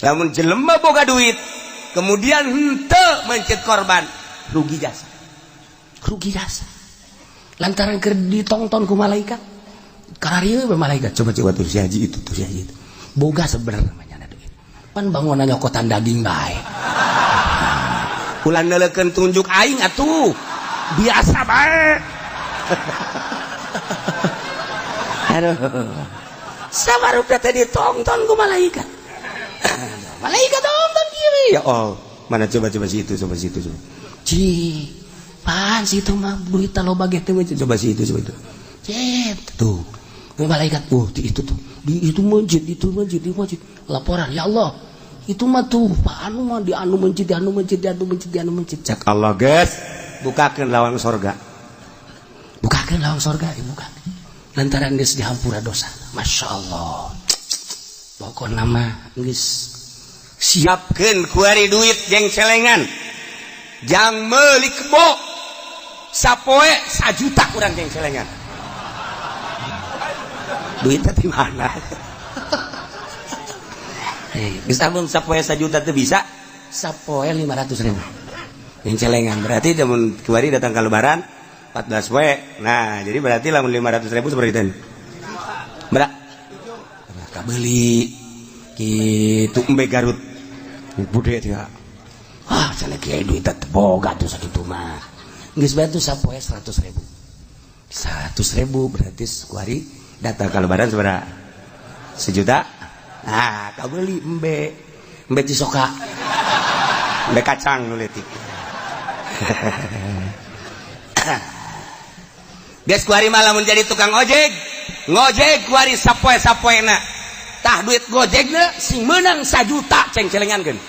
Lamun jelema boga duit kemudian henteu meunjit korban rugi jasa. Rugi jasa. Lantaran keur ditongton ku malaikat. Kararieu be malaikat coba tuh si haji itu boga sebenarnya namanya duit. Pan bangunan nyokotan daging bae. Ulah neuleukeun tunjuk aing atuh. Biasa bae. Aduh. Sabarupna teh ditonton ku malaikat. Malaikat tonton kieu. Ya Allah. Mana coba situ. Ci, pan situ mah duit loba ge teh coba situ. Cet, tuh. Malaikat itu tuh. Di itu masjid. Laporan, ya Allah. Itu mah tuh anu mah di anu masjid. Cak Allah guys bukakeun lawang sorga dibuka lantaran geus dihampura dosa. Masya Allah pokokna mah geus siapkeun kuari duit jeung celengan jang meuli kebo sapoe 1 juta urang jeung celengan duit teh di mana. Geus amun sapoe 1 juta teu bisa sapoe 500.000 yang celengan berarti namun kemarin datang ke lebaran 14 poe. Nah jadi berarti lamun 500.000 seperti itu berak kabeli kitu embe Garut bude teh cenah kieu duit teh boga tuh sakitu mah geus bae tuh sapoe 100.000 berarti kuari datang ke lebaran sabaraha 1 juta. Nah kabeli embe cisoka embe kacang nu leutik. Geus kuari mah lamun jadi tukang ojek ngojek kuari sapoe-sapoena tah duit gojekna sing meunang 1 juta ceng celengankeun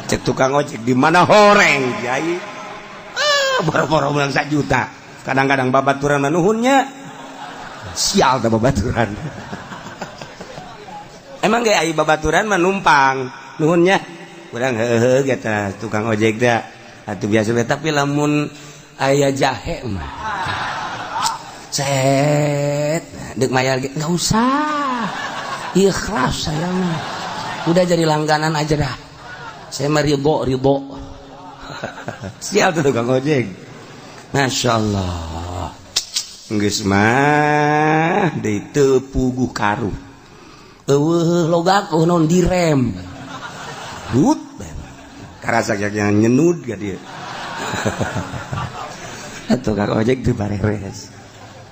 cek tukang ojek di mana horeng jai boro-boro meunang 1 juta kadang-kadang babaturan mah nuhunnya sial teh babaturan. Emang ge aya babaturan mah numpang nuhunnya urang heuheuh eta tukang ojek teh atuh biasa we tapi lamun aya jahe mah set dek mayar nggak usah ikhlas saya mah udah jadi langganan aja dah saya mah ridho siap tuh tukang ojek Masya Allah geus mah deui teu puguh karu eueuh logak non direm hut karasa yang nyenud ka dieu atuh kang ojek teu bareres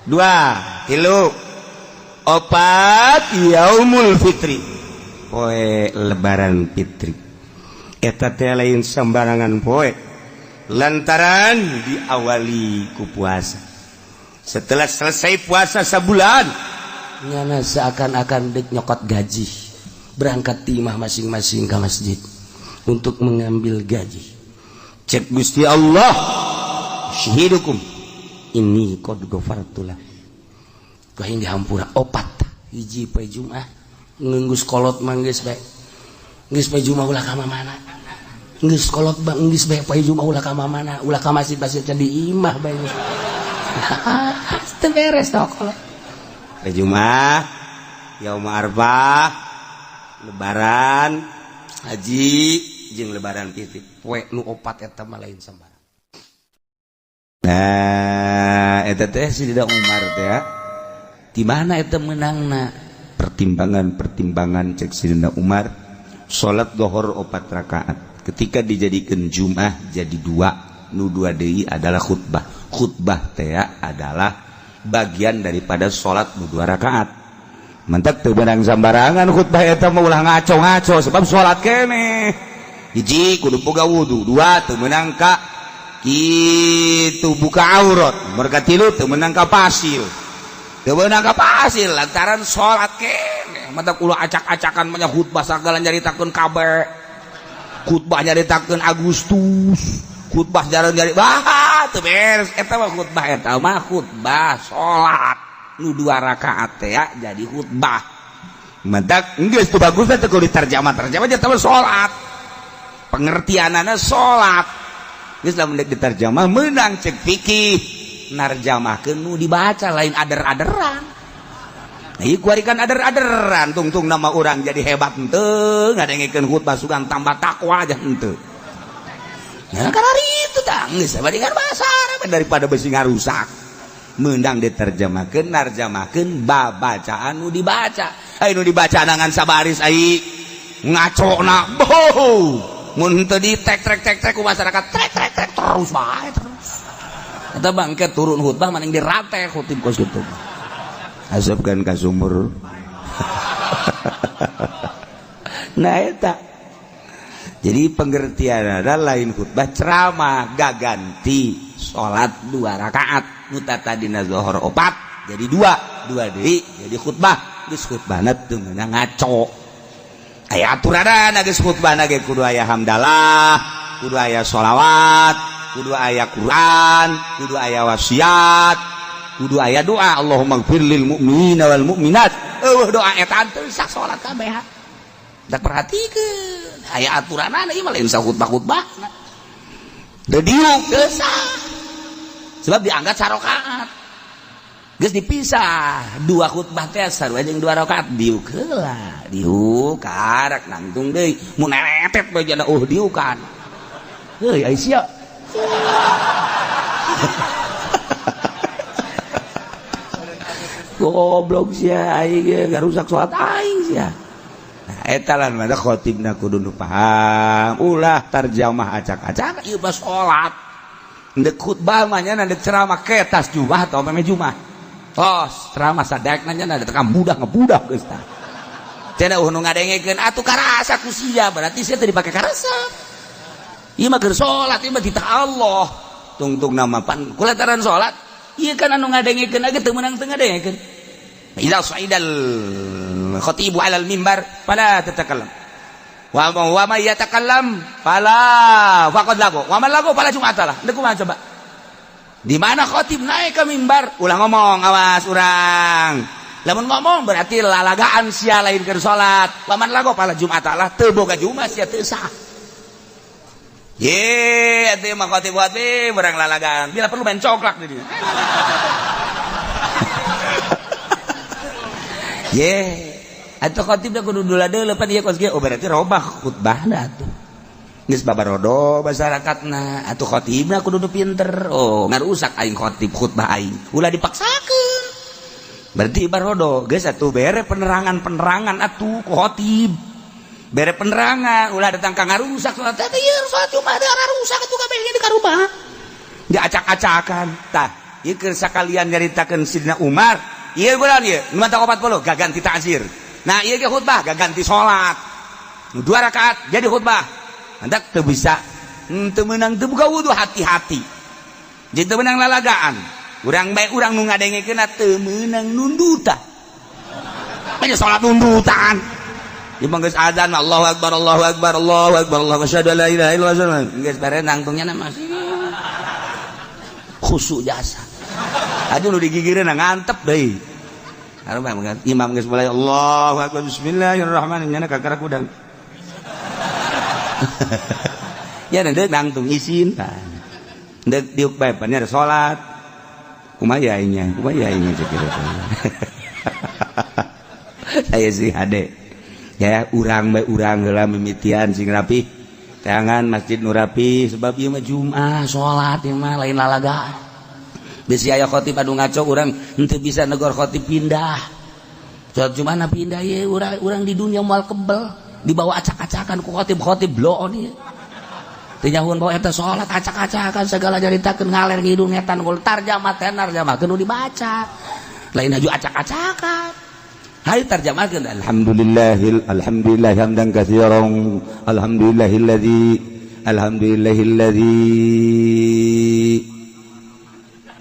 2 3 4 yaumul fitri poe lebaran fitri eta teh lain sembarangan poe lantaran diawali ku puasa setelah selesai puasa sebulan nyana seakan-akan dek nyokot gaji berangkat timah masing-masing ke masjid untuk mengambil gaji cek Gusti Allah syahidukum ini qad ghafartulah kain dihampura opat hiji poe Jumat ngeunggus kolot manggeus bae geus poe Jumat ulah ka mana geus kolot bang geus bae poe Jumat ulah ka mana ulah ka masjid-masjid di imah bae teu beres teh kolot poe Jumat yaum arba lebaran haji jeung lebaran fitri poe nu opat eta mah lain sambarang nah eta teh Sidina Umar teh ya di mana eta menangna pertimbangan cek Sidina Umar salat zuhur 4 rakaat ketika dijadikan Jumat jadi 2 nu 2 deui adalah khutbah teh adalah bagian daripada salat nu 2 rakaat mantap teu benang sambarangan khutbah eta mah ulah ngaco-ngaco sebab salat keneh hiji kudu boga wudu 2 teu meunang ka kitu buka aurat merga 3 teu meunang ka pasil kebeunang ka pasil lantaran salat keneh mantap ulah acak-acakan banyak khutbah sagala nyaritakeun kabeh khutbah nyaritakeun Agustus khutbah jarang nyari teu beres eta mah khutbah salat nu 2 rakaat teh ya jadi khutbah mantap geus teu bagus teh kudu diterjemah nya teh salat pengertianana salat geus lamun diterjemah meunang cek fikih narjamahkeun nu dibaca lain ader-aderan ieu kuarikan ader-aderan tungtung nama urang jadi hebat henteu ngadengkeun khutbah sugan tambah takwa aja henteu nah karena itu tah geus sabandingan bahasa Arab daripada besi ngarusak meundang diterjemahkeun narjamahkeun babacaan nu dibaca nu dibaca nangan sabaris ai ngacona boh mun teu di tek ku masyarakat trek terus bae terus eta bangke turun khutbah maning dirate khutib kos kitu asupkeun ka sumur nah eta jadi pengertian adalah lain khutbah ceramah gaganti salat 2 rakaat nu tadina zuhur 4 jadi 2 deui jadi khutbah geus khutbahna teu meunang ngaco aya aturanna geus khutbahna ge kudu aya hamdalah kudu aya sholawat kudu aya Quran kudu aya wasiat kudu aya doa Allahumma ighfir lil mu'minina wal mu'minat doa eta teu sak salat kabeh dak perhatikeun aya aturanna ieu mah lain sa khutbah-khutbahna da diuk geus sebab diangkat sarakaat geus dipisah 2 khutbah teh sarua jeung 2 rakaat diuk heula diuk karek nangtung deui mun eretet bae jana diukan heuy ai sia goblok sia aing ge ngarusak salat aing sia nah eta lan mah khotibna kudu nu paham ulah tarjamah acak-acak ieu mah salat ndek khutbah mah nya ndek ceramah ketas Jumat atau meme Jumat tos ceramah sadekna nya da tekam budak geus tah cenah nu ngadengekeun atuh karasa ku sia berarti sia teu dipake karasa ieu mah keur salat ieu mah titah Allah tungtung nama pan kulataran salat ieu kan anu ngadengekeun age teu meunang teu ngadengekeun idza sa'idal khatibu 'alal mimbar fala tatakallam wa may yatakallam fala faqad lagu wa man lagu fala jum'atalah ndeu kumaha coba di mana khatib naik ke mimbar ulah ngomong awas urang lamun ngomong berarti lalagaan sia lain keur salat wa man lagu fala jum'atalah teu boga jumat sia teu sah Ye, atuh mah khotib buat barang lalagaan. Bila perlu main coklak di dia. Ye, atuh khotib da kudu dula-dula pan ieu kos ge oh berarti robah khutbahna atuh. Geus babarodo masyarakatna, atuh khotibna kudu pinter. Oh, ngarusak aing khotib khutbah aing. Ulah dipaksakeun. Berarti barodo geus atuh bere penerangan atuh ku khotib. Bere penerangan ulah datang ka ngarusak salat teh ieu salat Jumat teh ngarusak atuh kabeh di karubah. Dia acak-acakan. Tah, ieu keur sakalian nyaritakeun Sidina Umar, ieu bulan ieu, nu mantap 40 gaganti ta'zir. Nah, ieu ge khutbah gaganti salat. 2 rakaat jadi khutbah. Hendak teu bisa teu meunang teu boga wudu hati-hati. Jadi teu meunang lalagaan. Urang bae urang nu ngadengekeun teu meunang nundutan. Aya salat nundutan. Imam geus adzan Allahu akbar Allahu akbar Allahu akbar Allahu asyhadu la ilaha illallah geus bare nangtungnya nama khusyuk jasa aduh nu digigireun ngantep deui hareup imam geus mulai Allahu akbar bismillahirrahmanirrahim nya kakarak udang ya deuk nangtung isin deuk diuk bae pan nya salat kumaha nya cek kieu saya si hade ya urang bae urang heula mimitian sing rapi jangan masjid nu rapi sebab ieu mah Jumat salat ieu mah lain lalagaan bisi aya khotib anu ngaco urang henteu bisa negor khotib pindah salat Jumat pindah ye urang di dunia moal kebel dibawa acak-acakan ku khotib bloon ieu teu nyahoun bawa eta salat acak-acakan segala jaritakeun ngaler ngidul ngetan gol tarjamah keun dibaca lain haju acak-acakan. Hai tarjamahkeun alhamdulillah hamdan katsiran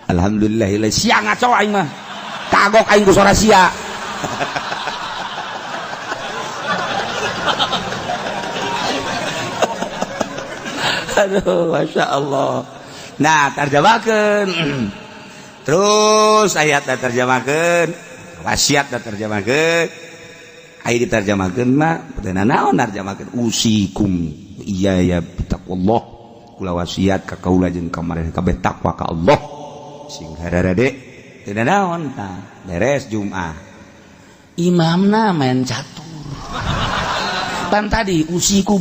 alhamdulillah sia ngaco aing mah kagok aing ku sora sia aduh masya Allah. Nah tarjamahkeun terus ayat tarjamahkeun wasiat da terjemahkeun ai ditarjemahkeun mah peuteuna naon narjamahkeun usikum iya ya taqwallah kula wasiat ka kaula jeung ka mareh kabeh takwa ka Allah sing hararade teu naon tah beres Jumat imamna main catur pan tadi usikum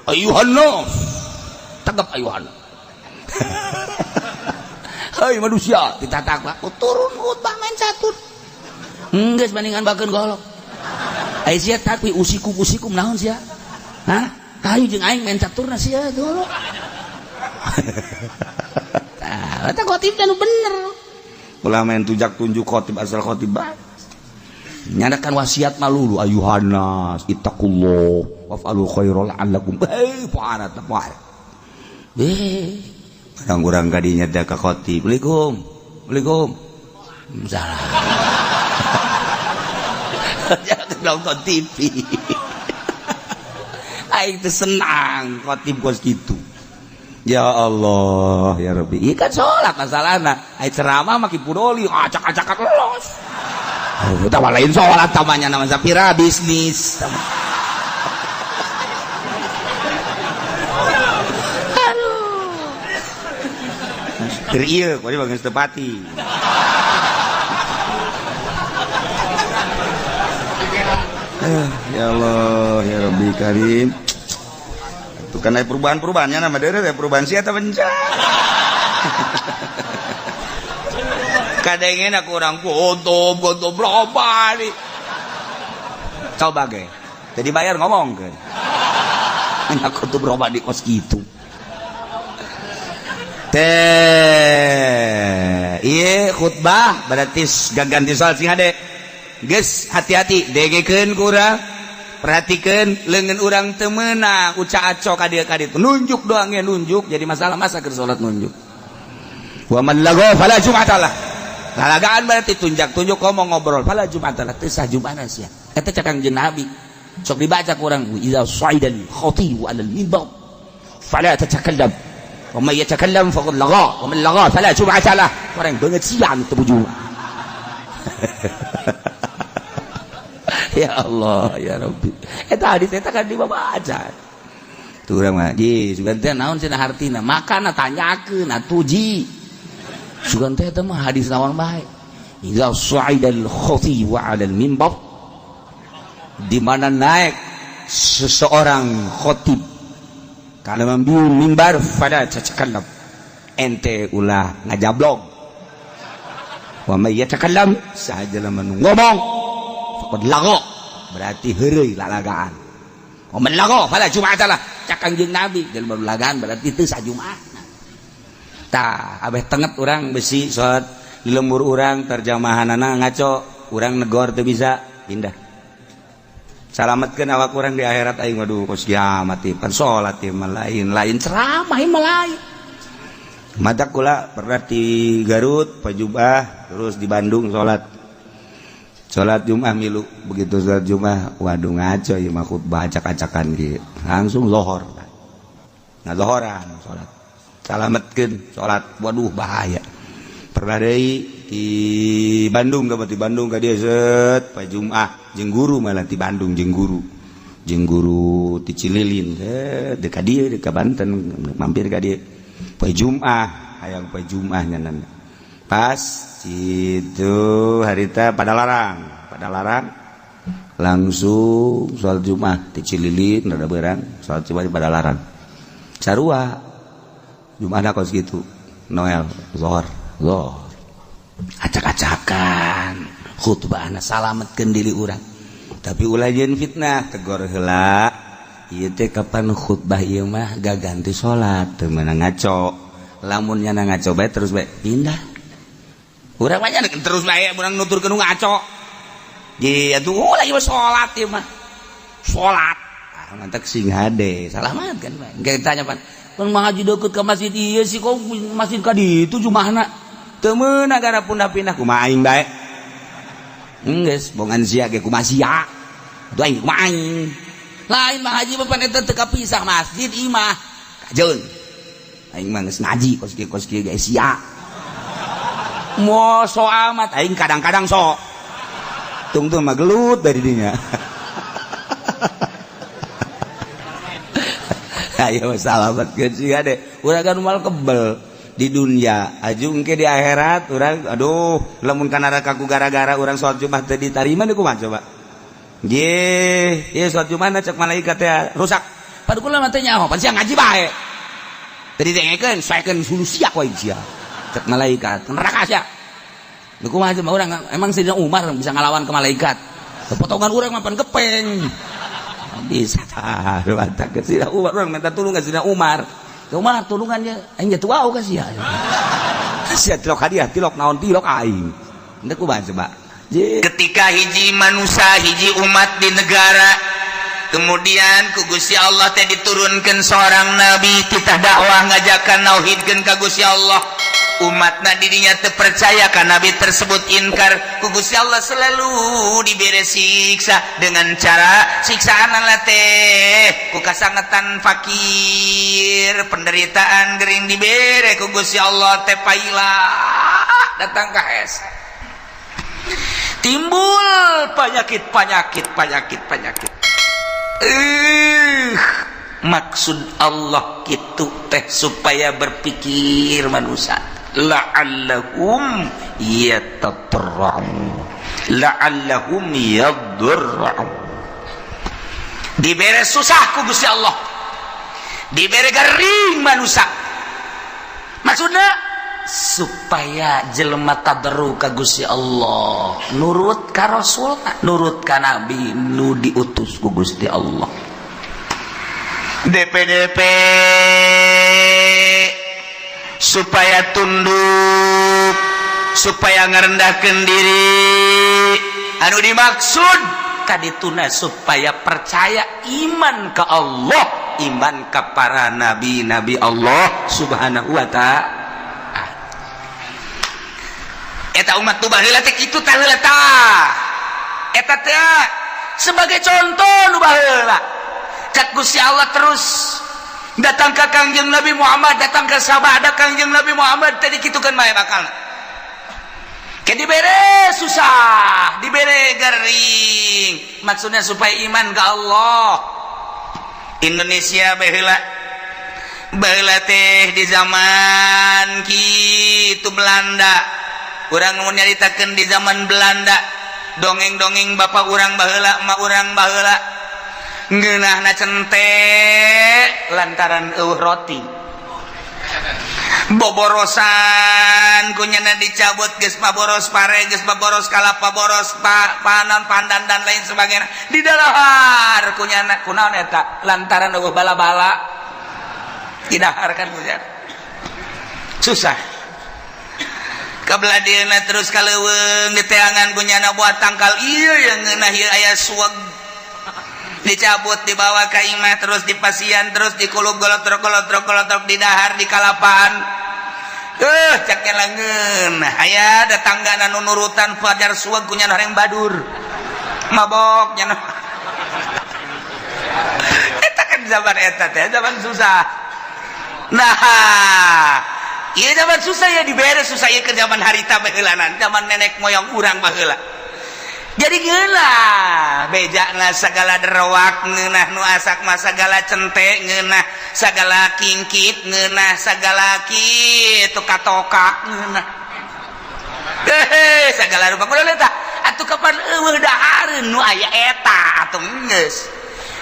ayuhan nas tegap ayuhan hei manusia ditatak turun khutbah main catur geus bandingan bakeun golok ai sia takwi usikum naon sia hah hayu jeung aing main caturna sia golok tah eta khotib anu bener ulah main tunjuk khotib asal khotib bae nyadakan wasiat malulu ayuhanas ittaqullah waf'alu khairal la'allakum parat orang-orang kadinya dah ke khotib Assalamualaikum salah jangan nonton TV aing teh senang khotib kos gitu ya Allah ya Rabbi ieu kan salat masalahna ai ceramah maki pudoli acak-acakan lolos eta mah lain salat tamanya nama sapira bisnis Iya, kau bagian setepati. Ya Allah, ya Rabbi Karim. Itu kan ada perubahan-perubahannya nama daerah, ada perubahan siapa bencana. Kadangnya aku orang gotob berapa nih. Coba ge, jadi bayar ngomong ke. Aku tuh berapa di kos gitu. Iya khutbah berarti ganti salat sing hade geus hati-hati dengekeun ku urang perhatikeun leungeun urang teu meunang uca aco ka dieu nunjuk doang ya nunjuk jadi masalah masa keur salat nunjuk wa man lagha fala jum'atalah lalagaan berarti tunjuk ngomong ngobrol fala jum'atalah teu sah Jumatna sia eta cakang jeung Nabi sok dibaca ku urang iza saidal khatibu alal minbar fala tatakallam wa may yatakallam faqad lagha wa man lagha fala jum'ata lah orang banget siang teu bujung ya Allah ya Rabbi eta hadis eta kan dibaca tuh urang mah ji sugan teh naon cenah hartina makana tanyakeun atuh ji sugan teh mah hadis naon bae idza su'idal khati wa 'alal mimbar di mana naik seseorang khatib kana mambiun mimbar pada cacakallab ente ulah ngajablog wa may yatakallam sahaja lamun ngomong faqad lago berarti heureuy lalagaan wa man lago fala jum'atalah cak Kangjeng Nabi jelema lalagaan berarti teu sajumaah tah abeh tenget urang besi salat di lembur urang terjemahanana ngaco urang negor teu bisa pindah salametkeun awak urang di akhirat aing waduh kos kiamat pan salat ieu mah lain ceramah ieu mah lain madak kula pernah di Garut pajubah terus di Bandung salat Jumat milu begitu salat Jumat waduh ngaco ieu mah khutbah acak-acakan kieu langsung lohor nah lohoran salat salametkeun salat waduh bahaya pernah deui di Bandung ka dieu set pa Jumat jeung guru malah di Bandung jeung guru ti Cililin deuk ka dieu deuk ka Banten mampir ka dieu poe Jumat hayang poe Jumat nyanan pas itu harita pada larang langsung soal Jumat di Cililin rada beurang soal Jumat pada larang sarua Jumatna kos gitu Noel Zohor acak-acakan khutbahna salametkeun diri urang tapi ulah jeung fitnah tegor heula ieu teh kapan khutbah ieu mah gaganti salat teu meunang ngaco lamun nyana ngaco bae terus bae pindah urang mah nya terus bae urang nuturkeun ngaco ye atuh ulah ieu salat ieu mah salat mantak sing hade salamat kan bae engke tanya pan mun ngaji deukeut ka masjid ieu sih kok masjid ka ditu jumahna teu meunang gara pindah kumaha aing bae geus bongan sia ge kumaha sia atuh aing kumaha aing lain mah haji mah pan eta teu kapisah masjid imah kajeun aing mah geus ngaji kos kieu ge sia moal so amat aing kadang-kadang so tungtung mah gelut dari dinya ayo salamet geus sia deh urang kan moal kebel di dunia aju engke di akhirat urang aduh lamun kana kaku gara-gara urang salat Jumat teu ditarima deui kumaha coba ye salat Jumat cek malaikat teh rusak padahal mah teh nyaho pan sia ngaji bae teu didengekeun saekeun sulusia ku aing sia cek malaikat neraka sia deui kumaha coba urang emang Sayyidina Umar bisa ngalawan ke malaikat potongan urang mah pan gepeng bisa tah mantap ke Sayyidina Umar urang minta tulung ka Sayyidina Umar tulungannya aing jatuh wau ka sia sia tilok hadiah tilok naon tilok aing endek kumaha coba ketika hiji manusia hiji umat di negara kemudian ku Gusti Allah teh diturunkeun seorang nabi titah dakwah ngajakan nauhidkeun ka Gusti Allah umatna dirinya teu percaya ka nabi tersebut inkar ku Gusti Allah selalu diberi siksa dengan cara siksaanna teh ku kasangetan fakir penderitaan gering dibere ku Gusti Allah teh paila datang ka es timbul penyakit maksud Allah kitu teh supaya berpikir manusia la'allahum yatadarra'un la'allahum yadurra'un dibere susah ku Gusti Allah dibere garing manusia maksudnya supaya jelema tadarru ka Gusti Allah nurut ka Rasul nurut ka Nabi nu diutus ku Gusti Allah DPDP supaya tunduk supaya ngerendahkeun diri anu dimaksud kadituna supaya percaya iman ka Allah iman ka para nabi-nabi Allah subhanahu wa ta'ala eta umat tu baheula teh kitu teh heula tah eta teh sebagai contoh nu baheula cak Gusti Allah terus datang ke Kangjeng Nabi Muhammad datang ke sahabat Kangjeng Nabi Muhammad tadi kitukeun bae bakal ke dibere susah dibere garing maksudnya supaya iman ke Allah Indonesia baheula teh di zaman kitu Belanda urang nu nyaritakeun di zaman Belanda dongeng-dongeng bapak urang baheula emak urang baheula ngeunahna cente lantaran eueuh roti boborosan kunyana dicabut geus paboros pare geus paboros kalapa boros panan pandan dan lain sebagainya didahar kunyana kunaon eta lantaran eueuh bala-bala didahar kan kunyana susah kabladieuna terus kaleuweung diteangan kunyana buat tangkal ieu yang ngeunah ieu aya suweg dicabut dibawa ka imah terus dipasian terus dikulub golotrok didahar di kalapaan caknya langeun aya tetanggana nu nurutan fajar suweg kunyana horeng badur mabok nya eta kan zaman eta teh zaman susah nah ieu zaman susah ya dibere susah ieu ke zaman harita baheulanan zaman nenek moyang urang baheula jadi geulah bejana sagala derowak ngeunah nu asak mah sagala cente ngeunah sagala kingkit ngeunah sagala kitu katokak ngeunah sagala rupa kudu eta atuh kapan eueuh dahareun nu aya eta atuh geus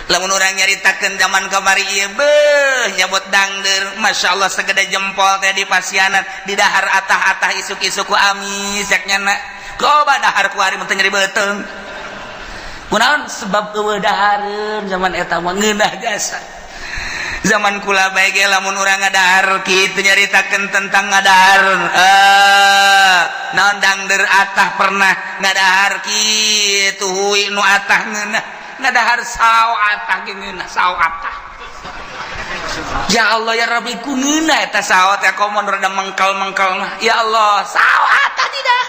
lamun urang nyaritakeun zaman kamari ieu beuh nyabot dangdeur masyaallah segede jempol teh di pasianan di dahar atah-atah isuk-isuk ku amis yaknyana loba dahar ku ari mun teu nyeri beuteung kunaon sebab eueuh dahareun zaman eta mah ngeunah jasa zaman kula bae ge lamun urang ngadahar kitu nyaritakeun tentang ngadahar naon dangdeur atah pernah ngadahar kitu huwi nu atah ngeunah ngadahar sao atah ge ngeunah sao atah ya Allah ya Rabbi ku ngeunah eta sao teh komo rada mengkal-mengkal mah ya Allah sao atah tidak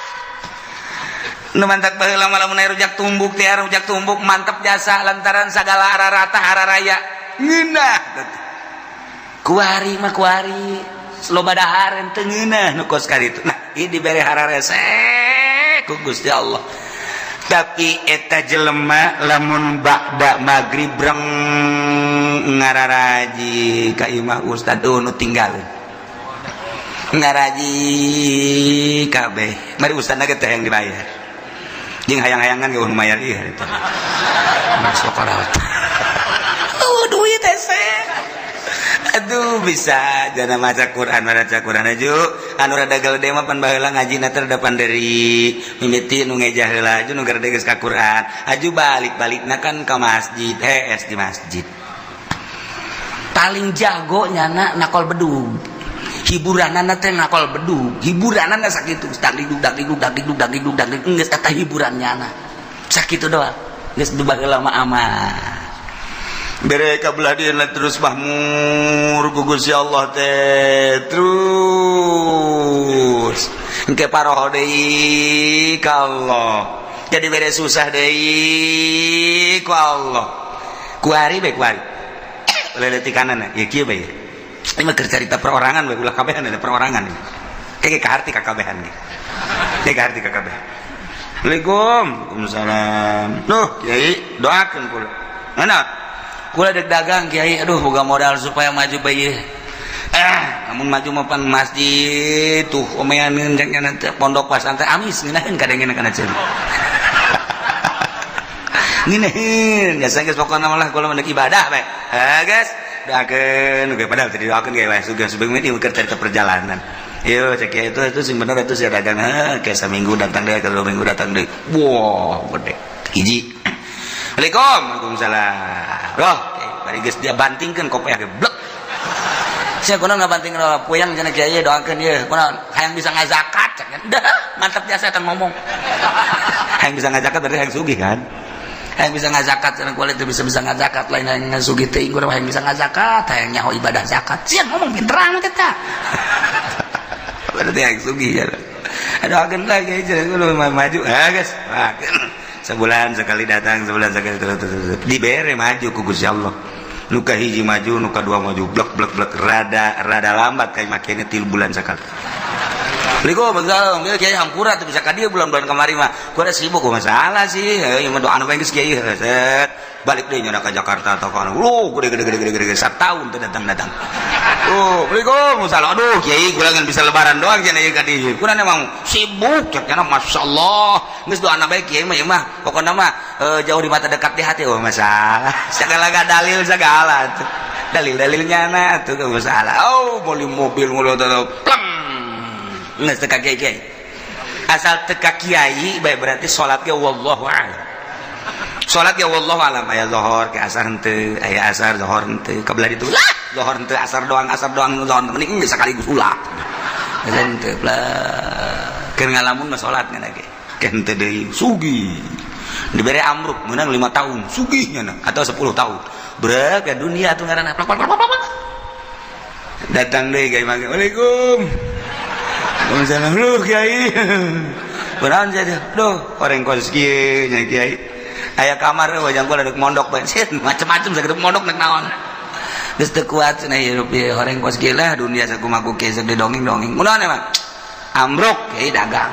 nu mantak baheula lamun aya rujak tumbuk teh rujak tumbuk mantep jasa lantaran sagala ararata araraya ngeunah kuari mah kuari loba dahar teu ngeunah nu kos kaditu nah ieu dibere hararese ku Gusti Allah tapi eta jelema lamun ba'da magrib breng ngararaji ka imah ustad nu tinggalin ngaraji kabeh mari ustadna ge teh yang dibayar jeung hayang-hayangan ge mayar ieu eta masuk karawat duit teh aduh bisa jana maca Quran aju anu rada gede mah pan baheula ngajina teh depan dari mimiti nu ngejah heula aju nu gede geus ka Quran aju balik-balikna kan ka masjid es di masjid paling jago nyana nakol bedug hiburanana teh nakol bedug hiburanana sakitu dagdugdug geus eta hiburannyana sakitu doang geus baheula mah aman bere kabelah dieuna terus mahmur ku Gusti Allah teh terus engke paroho deui ka Allah jadi bere susah deui ku Allah kuari bae kuari leleti kanan ya kieu bae ini mah cerita perorangan bae ulah kabehan ada perorangan ini kayak kaharti kakabehan ge kayak kaharti kakabehan Waalaikumsalam nuh Kiai doakeun kula mana kula dek dagang Kiai aduh boga modal supaya maju bae namun maju mah pan masjid tuh omeaneun cek nya pondok pesantren amis ngeunaheun kadengena kana ceun ngeunaheun biasa geus pokona mah kula mah ibadah bae guys doakeun ge padahal tadi doakeun ge wae sugeng mah keur cerita perjalanan ieu cek ya itu sing bener itu si dagang kayak seminggu datang deui kalau 2 minggu datang deui wah gede hiji Waalaikumsalam. Roh, bari geus dia bantingkeun kopiah ge blek. Sia kunaon ngabanting puyang cenah Kiai doakeun ieu. Kunaon hayang bisa ngazakat cenah. Dah, mantap jasa eta ngomong. Hayang bisa ngazakat berarti hayang sugih kan? Hayang bisa ngazakat cenah kulit bisa ngazakat lain hayang sugih teh kudu hayang bisa ngazakat, hayang nyaho ibadah zakat. Sia ngomong pinteran eta. Berarti hayang sugih ya. Doakeun lah Kiai cenah kudu maju. Guys, sebulan sekali datang sebulan sekali terus dibere maju ku Gusti Allah nuka hiji maju nuka dua maju blek rada lambat kayak makanya 3 bulan sekali Waalaikumsalam Kiai hampura tuh bisa ka dieu bulan-bulan kamari mah ku ada sibuk masalah sih ieu mah doa anu bae geus Kiai set balik deh nyana ke Jakarta atau kana gede satahun teu datang Assalamualaikum salam aduh kiai kurangan bisa lebaran doang cenah ieu ka dieu kurang emang sibuk cenah masyaallah geus doana bae kiai mah pokona mah jauh di mata dekat di hati masalah segala dalil segala tuh dalil-dalilnya na tuh gak masalah beli mobil ngulur pleng geus teu ka kiai asal teu ka kiai bae berarti salatnya wallahu a'lam. Salat ya wallahu alam aya zuhur ke asar henteu aya asar zuhur henteu kabelah ditu lah zuhur henteu asar doang zuhur mending sekaligus ulah henteu lah keur ngalamun mah salat nya ge henteu deui sugih dibere amruk meunang 5 tahun sugihnya atau 10 tahun berak ya dunia atuh ngaranna datang deui kiai mangga Waalaikum Waalaikumsalam lu kiai benaon jadi duh orang kos kieu nya kiai aya kamar wajang gua ada mondok bensin macam-macam sagede mondok nek naon geus teu kuat cenah hirup ieu horeng kos gila dunia sakumaku kieu sagede dongeng-dongeng munaon emang ambruk kiai dagang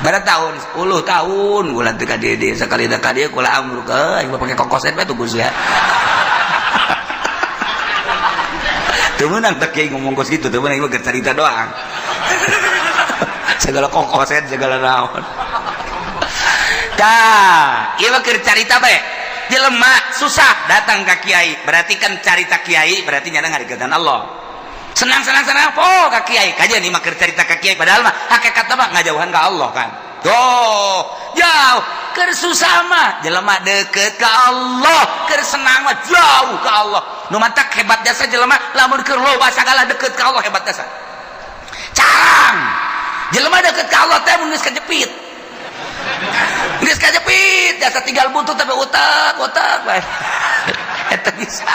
bara tahun 10 tahun gula teu ka dieu sakali teh ka dieu kula ambruk aing pake kokoset bae tuh ya teu meunang teh kiai ngomong kos kitu teu meunang ieu keur carita doang segala kokoset segala naon tah ieu mah keur carita bae jelema susah datang ka kiai berarti kan carita kiai berarti nya ngarikeun Allah senang ka kiai kajian ieu mah keur carita ka kiai padahal mah hakikatna mah ngajauhan ka Allah kan tuh jauh keur susah mah jelema deukeut ka Allah keur senang mah jauh ka Allah nu matak hebat jasa jelema lamun keur loba sagala deukeut ka Allah hebat jasa carang jelema deukeut ka Allah teh mun geus kajepit geus kajepit jasa tinggal buntut tapi utak bae eta bisa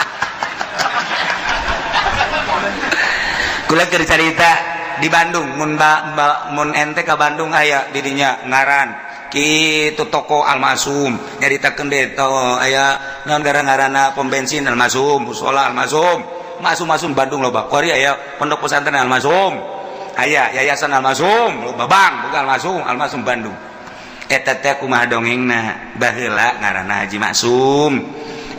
kula keur carita di Bandung mun ente ka Bandung aya di dinya ngaran kitu toko Almasum nyaritakeun deui aya naon ngaranna pom bensin Almasum mushola Almasum masum Bandung loba kori aya pondok pesantren Almasum aya yayasan Almasum loba bang bukan Almasum Bandung eta teh kumaha dongengna baheula ngaranna Haji Maksum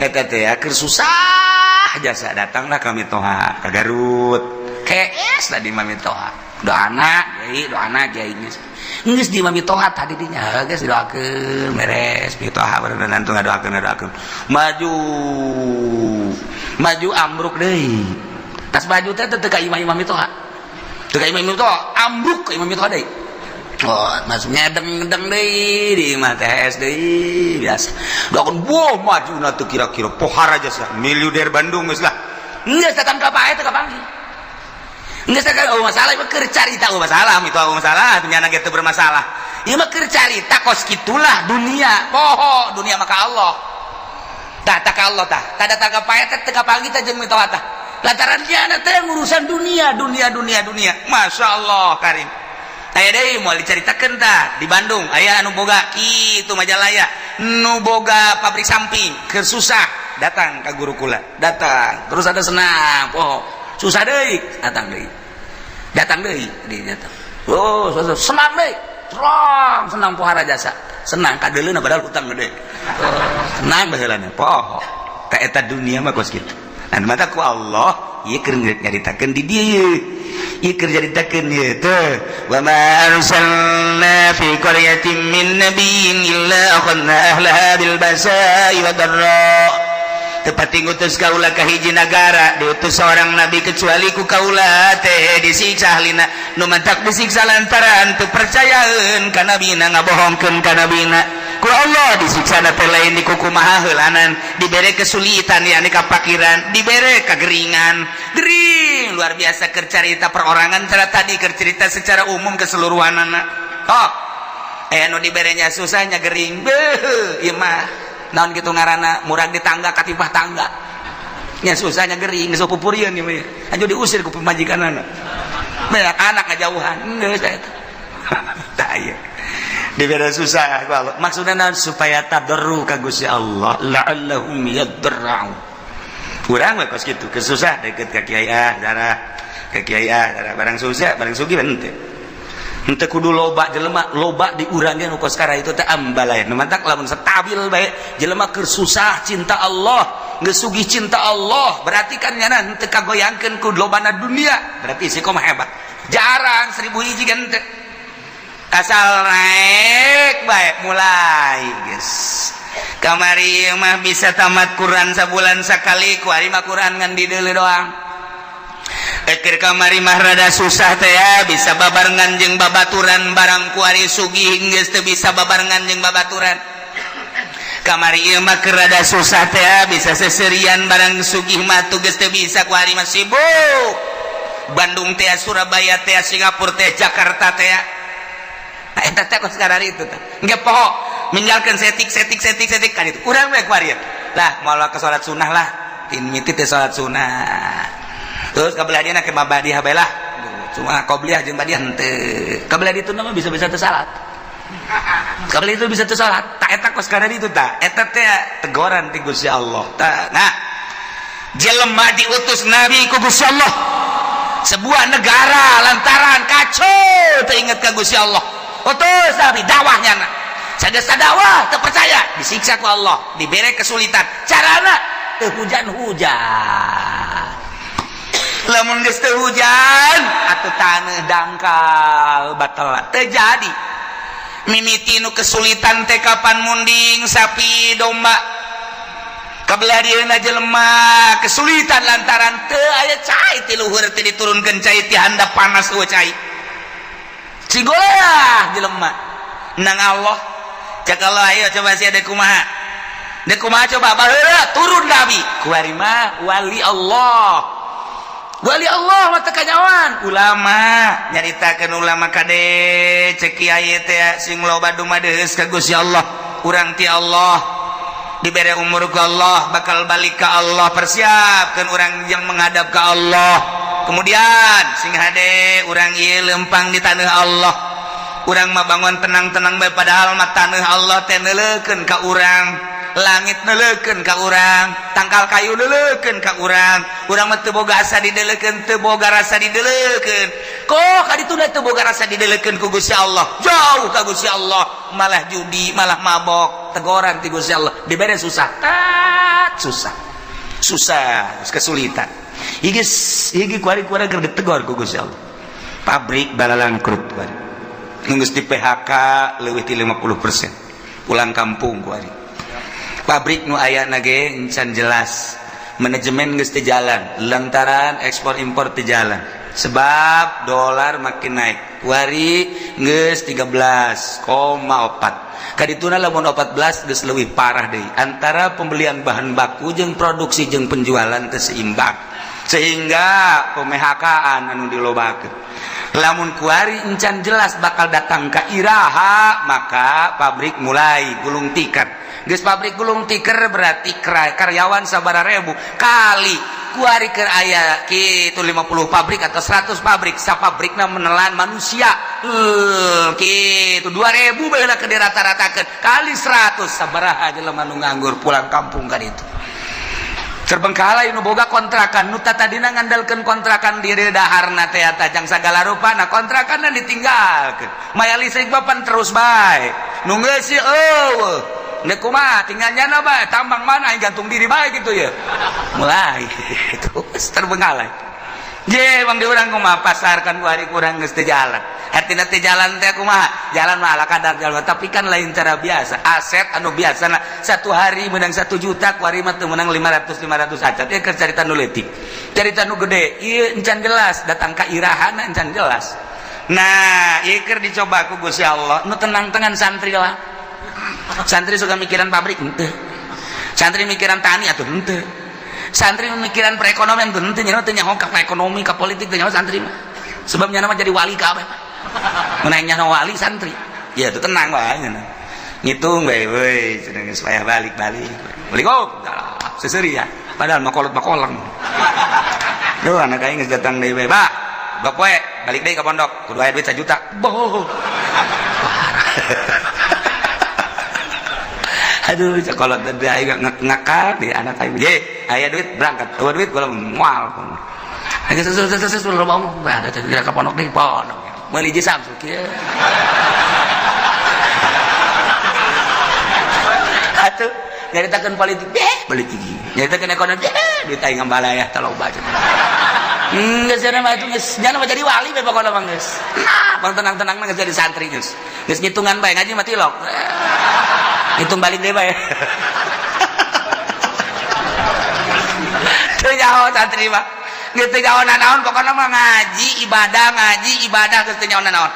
eta teh keur susah jasa datanglah ka Mitoha ka Garut kees tadi Mitoha doana kiai geus di Mitoha tadi dinya geus doakeun beres Mitoha berenang tuh ngadoakeun maju ambruk deui tas maju teh teu ka imam Mitoha teu ka imam Mitoha ambruk ka imam Mitoha deui masuknya deng deui di imah THS deui biasa doakeun boh majuna teu kira-kira pohar aja sah miliuder Bandung geus lah geus datang ka pae teu kapanggih geus teh masalah ieu keur carita masalah itu masalah nyana ge teu bermasalah ieu mah keur carita kos kitulah dunia poho dunia mah ka Allah tah ka Allah tah datang ka pae teh teu kapanggih teh jeung mitoha tah lantaran nyana teh urusan dunia masyaallah karim aya deui moal dicaritakeun tah di Bandung aya anu boga kitu Majalaya nu boga pabrik samping keur susah datang ka guru kula datang terus ada senang susah deui datang deui dia datang senang deui senang pohara jasa senang kadeleuna padahal hutang gede senang baheulana poho ka eta dunia mah kos kitu dan mata ku Allah ieu keur nyaritakeun di dieu ieu keur nyaritakeun ieu teh wa ma arsalna fi qaryatin min nabiyyin illa akhadna ahlaha bil basa'i wad dharra tepati ngutus kaula ka hiji nagara diutus seorang nabi kecuali ku kaula teh disiksa halina nu mantak disiksa lantaran teu percayaeun ka nabina ngabohongkeun ka nabina ku Allah disiksa teh lain di kumaha heulanan dibere kesulitan yakni kapakiran dibere kageringan gering luar biasa keur carita perorangan cara tadi keur cerita secara umum keseluruhanana aya nu diberenya susahnya gering beuh ieu mah naon kitu ngaranna murag di tangga katibah tangga nya susahnya gering geus pupurieun ieu mah aju diusir ku pemajikanana banyak anak ngajauhan geus eta tah ieu dibere susah ku Allah maksudna naon supaya tadarru ka Gusti Allah la'allahum yadarra'u urang we kos kitu kesusah deket ka kiai darah ka kiai darah barang susah barang sugih henteu henteu kudu loba jelema, loba diurangkeun ku sekarang itu teh ambalayan mantak lamun stabil bae jelema keur susah cinta Allah geus sugih cinta Allah berarti kan nyana henteu kagoyangkeun ku lobana dunia berarti si kumaha hebat jarang 1000 hiji kan teh asal naik bae mulai geus kamari mah bisa tamat Quran sabulan sakali ku ari mah Quran ngan di deuleu doang ekir kamari mah rada susah teh ya bisa babarengan jeung babaturan barang ku ari sugih geus teu bisa babarengan jeung babaturan kamari ieu mah keur rada susah teh ya bisa seserian barang sugih mah tuh geus teu bisa ku ari mah sibuk Bandung teh Surabaya teh Singapura teh Jakarta teh nah eta teh ku sekarang itu teh engge poho meninggalkeun setik kan itu urang we ku ari lah moal ke salat sunah lah tin miti teh salat sunah terus kabelah dia nak ke mabadiah bae lah cuma qobliyah jeung badiah henteu kabelah itu mah bisa-bisa teu salat kabelah itu bisa teu salat tak eta kos kana itu tak eta teh teguran ti Gusti Allah tah nah jelema diutus nabi ku Gusti Allah sebuah negara lantaran kacau teu inget ka Gusti Allah utus nabi dakwahnya sadesa dakwah teu percaya disiksa ku Allah dibere kesulitan carana teu hujan-hujan lamun geus teu hujan atuh taneuh dangkal batal terjadi mimiti nu kesulitan teh kapan munding sapi domba kabelah dieuna jelema kesulitan lantaran teu aya cai ti luhur teh diturunkeun cai ti handap panas eueuh cai cigolah jelema nang Allah cak Allah ayo coba sia deuk kumaha coba baheula turun nabi ku ari mah wali Allah mah teu kanyawan ulama nyaritakeun ulama kade cek kiai teh sing loba dumadeus ka Gusti Allah urang ti Allah dibere umur ku Allah bakal balik ka Allah persiapkeun urang yang menghadap ka Allah kemudian sing hade urang ieu lempang di taneuh Allah urang mah bangun tenang-tenang bae padahal mah taneuh Allah teh neuleukeun ka urang langit neuleukeun ka urang tangkal kayu neuleukeun ka urang mah teu boga asa dideuleukeun teu boga rasa dideuleukeun kok kaditu teu boga rasa dideuleukeun ku Gusti Allah jauh ka Gusti Allah malah judi malah mabok teguran ti Gusti Allah dibere susah kesulitan higi kuari-kuari keur ditegor ku Gusti Allah pabrik balalang krut kuari geus di PHK leuwih ti 50% pulang kampung kuari pabrik nu aya nage encan jelas manajemen geus teu jalan lantaran ekspor impor teu jalan sebab dolar makin naik kuari geus 13,4 kadituna lamun 14 geus leuwih parah deui antara pembelian bahan baku jeung produksi jeung penjualan teu seimbang sehingga PMHK-an anu dilobakeun lamun kuari encan jelas bakal datang ka iraha maka pabrik mulai gulung tikar geus pabrik gulung tikar berarti karyawan sabaraha ribu kali kuari keur aya kitu 50 pabrik atau 100 pabrik sapabrikna menelan manusia kitu 2000 baheula keur dirata-ratakeun kali 100 sabaraha jelema nu nganggur pulang kampung ka ditu terbengkalai nu boga kontrakan nu tadina ngandalkeun kontrakan diri daharna teh tajang sagala rupana kontrakanna ditinggalkeun maya listrik bapan terus bae nu geus si eueuh nek kumaha tinggal nyana bae tambang mana yang gantung diri bae gitu ya mulai terus terbengkalai je bang di urang kumaha pasarkan ku hari kurang geus teu jalan artina teh jalan teh kumaha jalan mah ala kadar jalan tapi kan lain cara biasa aset anu biasana satu hari menang 1 juta ku hari mah teu menang 500 aja teh keur carita nu leutik carita nu gede ieu encan jelas datang ka irahana encan jelas nah ieu keur dicoba ku Gusti Allah nu tenang-tenang santri lah santri suka mikiran pabrik henteu santri mikiran tani atuh henteu santri mikiran perekonomian tuh henteu nyaho teu nyaho ka ekonomi ka politik teu nyaho santri mah sebab nyana mah jadi wali kabeh menaik nyaho wali santri ya tuh tenang bae nya ngitung bae we cenah supaya balik seseuri ya padahal mah kolot-kolong duh anak aing geus datang deui bae bah poe balik deui ka pondok kudu aya duit 1 juta boh aduh sekolah tadi aing ngakak di anak aing ye aya duit berangkat eueuh duit kalau moal aya sesuatu lo bangun ada tidak ka pondok deui pondok meuli hiji Samsu kieu atuh nyaritakeun politik politik nyaritakeun ekonomi duit aing ngambala tolong baca geus cenah mah geus nya mah jadi wali bae pokona mah geus nah pang tenang-tenang mah geus jadi santri geus ngitungan bae ngaji mah tilok hitung balik deui bae teu nyaho santri mah geus teu nyaho naon pokona mah ngaji ibadah geus teu nyaho naon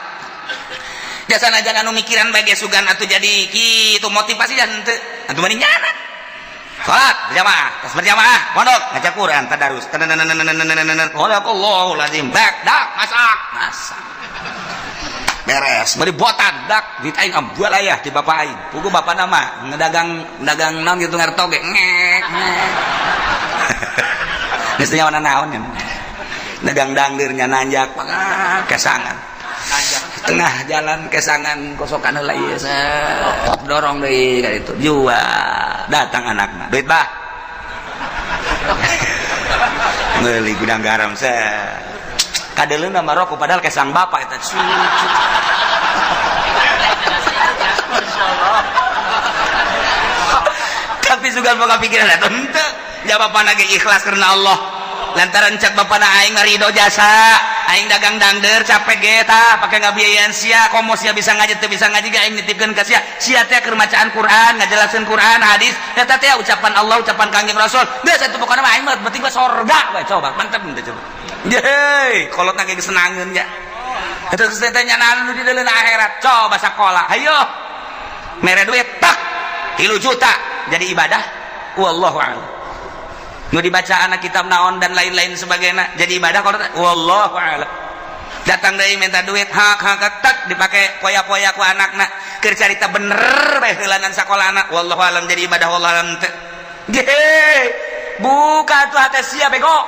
jasana jangan anu mikiran bae ge sugan atuh jadi kitu motivasi dan teu atuh mani nyana salat berjamaah pondok ngaca Quran tadarus Allahu lazim dak masak beres beri botan dak duit aing ambual aya di bapak aing pugu bapak nama ngedagang naon gitu ngertoge ngek geus teu nyawana naon dagang dangdir nya nanjak kesangan tengah jalan kesangan kosokan heula ieu dorong deui ka ditu jual datang anakna duit bah meuli gudang garam kadeleuna mah rokok padahal kesang bapak eta tapi juga boga pikiran eta henteu ja bapana ge ikhlas karena Allah lantaran cek bapana aing ngarido jasa aing dagang dangder capek ge tah pake ngabiayaeun sia komo sia bisa ngaji teu bisa ngaji ge aing nitipkeun ka sia teh keur macaan Quran ngajelaskeun Quran hadis eta teh ucapan Allah ucapan Kangjeng Rasul geus atuh pokona mah aing mah penting mah surga we coba mantep teh coba yeay kolotna ge senangeun nya eta geus teh nyana anu di dalam akhirat coba sakola hayo mere duit tak 3 juta jadi ibadah wallahu a'lam nu dibaca anak kitab naon dan lain-lain sebagainya jadi ibadah kalau wallahu a'lam datang deui minta duit hak tak dipake poya-poya ku anakna keur carita bener bae heulanan sakolana wallahu a'lam jadi ibadah wallahu a'lam teh buka tuh hate sia bego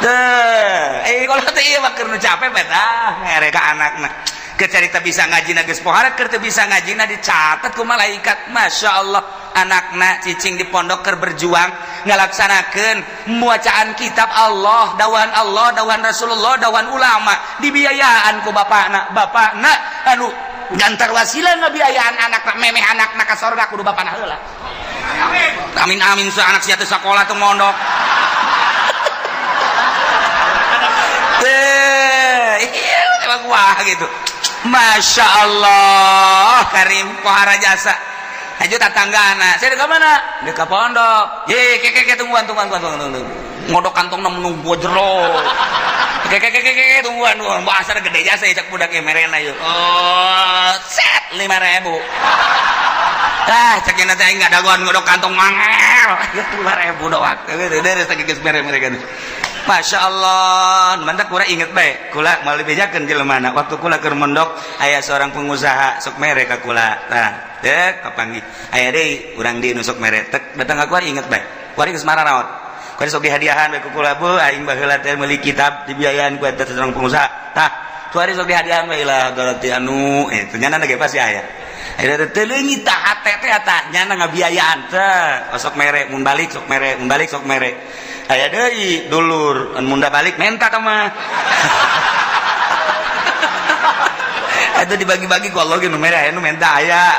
kalau teh ieu mah keur nu capek betah mere ka anakna keur carita bisa ngajina geus poharet keur teu bisa ngajina dicatet ku malaikat masyaallah anakna cicing di pondok keur berjuang ngalaksanakeun bacaan kitab Allah dawan Rasulullah dawan ulama dibiayaan ku bapana anu ngantar wasilah ngabiayaan anakna memeh anakna ka sorga kudu bapana heula amin su anak sia teh sakola teu mondok iya emang wah gitu Masya Allah Karim pohara jasa aja tatanggana saya ke mana di ke pondok ye keke tungguan ngodok kantong nemu bojro keke tungguan bahasa gede jasa cak budak merena yuk set 5.000 cak yang nanti nggak daguan ngodok kantong mangel 5.000 doang dari sakit mereka Masya Allah mantap kura inget baik kula malah bejakan jelemana waktu kula keur mondok aya seorang pengusaha sok mere ka kula nah dek kapanggih aya deui urang di nu sok mere tek datang ka kula inget baik kuari geus marah naon kuari sok dihadiahan bae ku kula bu aing baheula teh meuli kitab dibiayaan ku eta seorang pengusaha tah kuari sok dihadiahan bae lah garati anu ternyata ge pasti aya aya teh leungit tah hate teh eta nyana ngabiayaan teh sok mere mun balik sok mere aya deui dulur munda balik menta mah itu dibagi-bagi ku Allah ge nu mere aya nu menta aya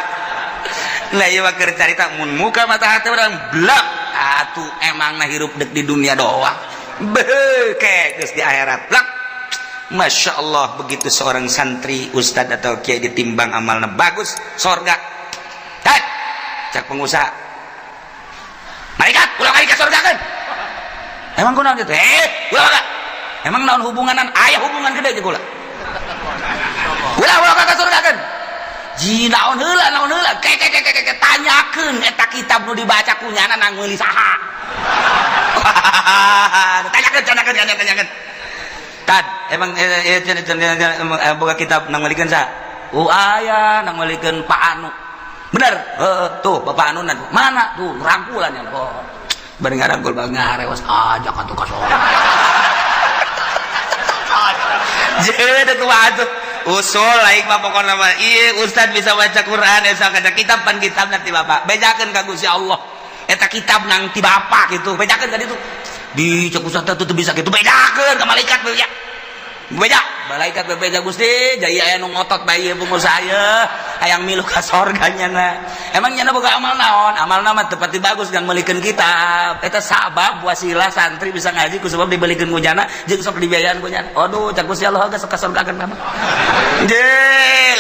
lah ieu mah keur carita mun muka mata hati urang blak atuh emangna hirup dek di dunia doang beuke geus di akhirat blak Masya Allah begitu seorang santri ustad atau kiai ditimbang amalna bagus sorga cak pengusaha malaikat ulah ka sorga kan emang kunaon gitu ulah ka emang naon hubunganan aya hubungan gede jeung ulah ka surga kan ji naon heula ke tanyakeun eta kitab nu dibaca ku nyana nang meuli saha tanyakeun tad emang boga kitab nang meulikeun saha aya nang meulikeun Pak Anu bener tuh Bapak Anu mana tuh rangkulan ya bari ngarangkul bang ngarewas aja atuh ka sono jadi tuh atuh usul laik mah pokona mah ieu ustad bisa baca Quran esa kaca kitab pan kitab nanti bapak bejakeun ka Gusti Allah eta kitab nang ti bapak gitu bejakeun ka ditu di cek ustad teh teu bisa gitu bejakeun ka malaikat beja malaikat bebeja Gusti jadi aya nu ngotot bayi bungus saya hayang milu ka sorganya na emang nyana boga amal naon amal nama tepati bagus dan melikeun kitab eta sabab wasilah santri bisa ngaji ku sebab dibelikeun ku jana jeung sok dibiayaan ku jana aduh cak Gusti Allah geus sok kasorgakeun mah je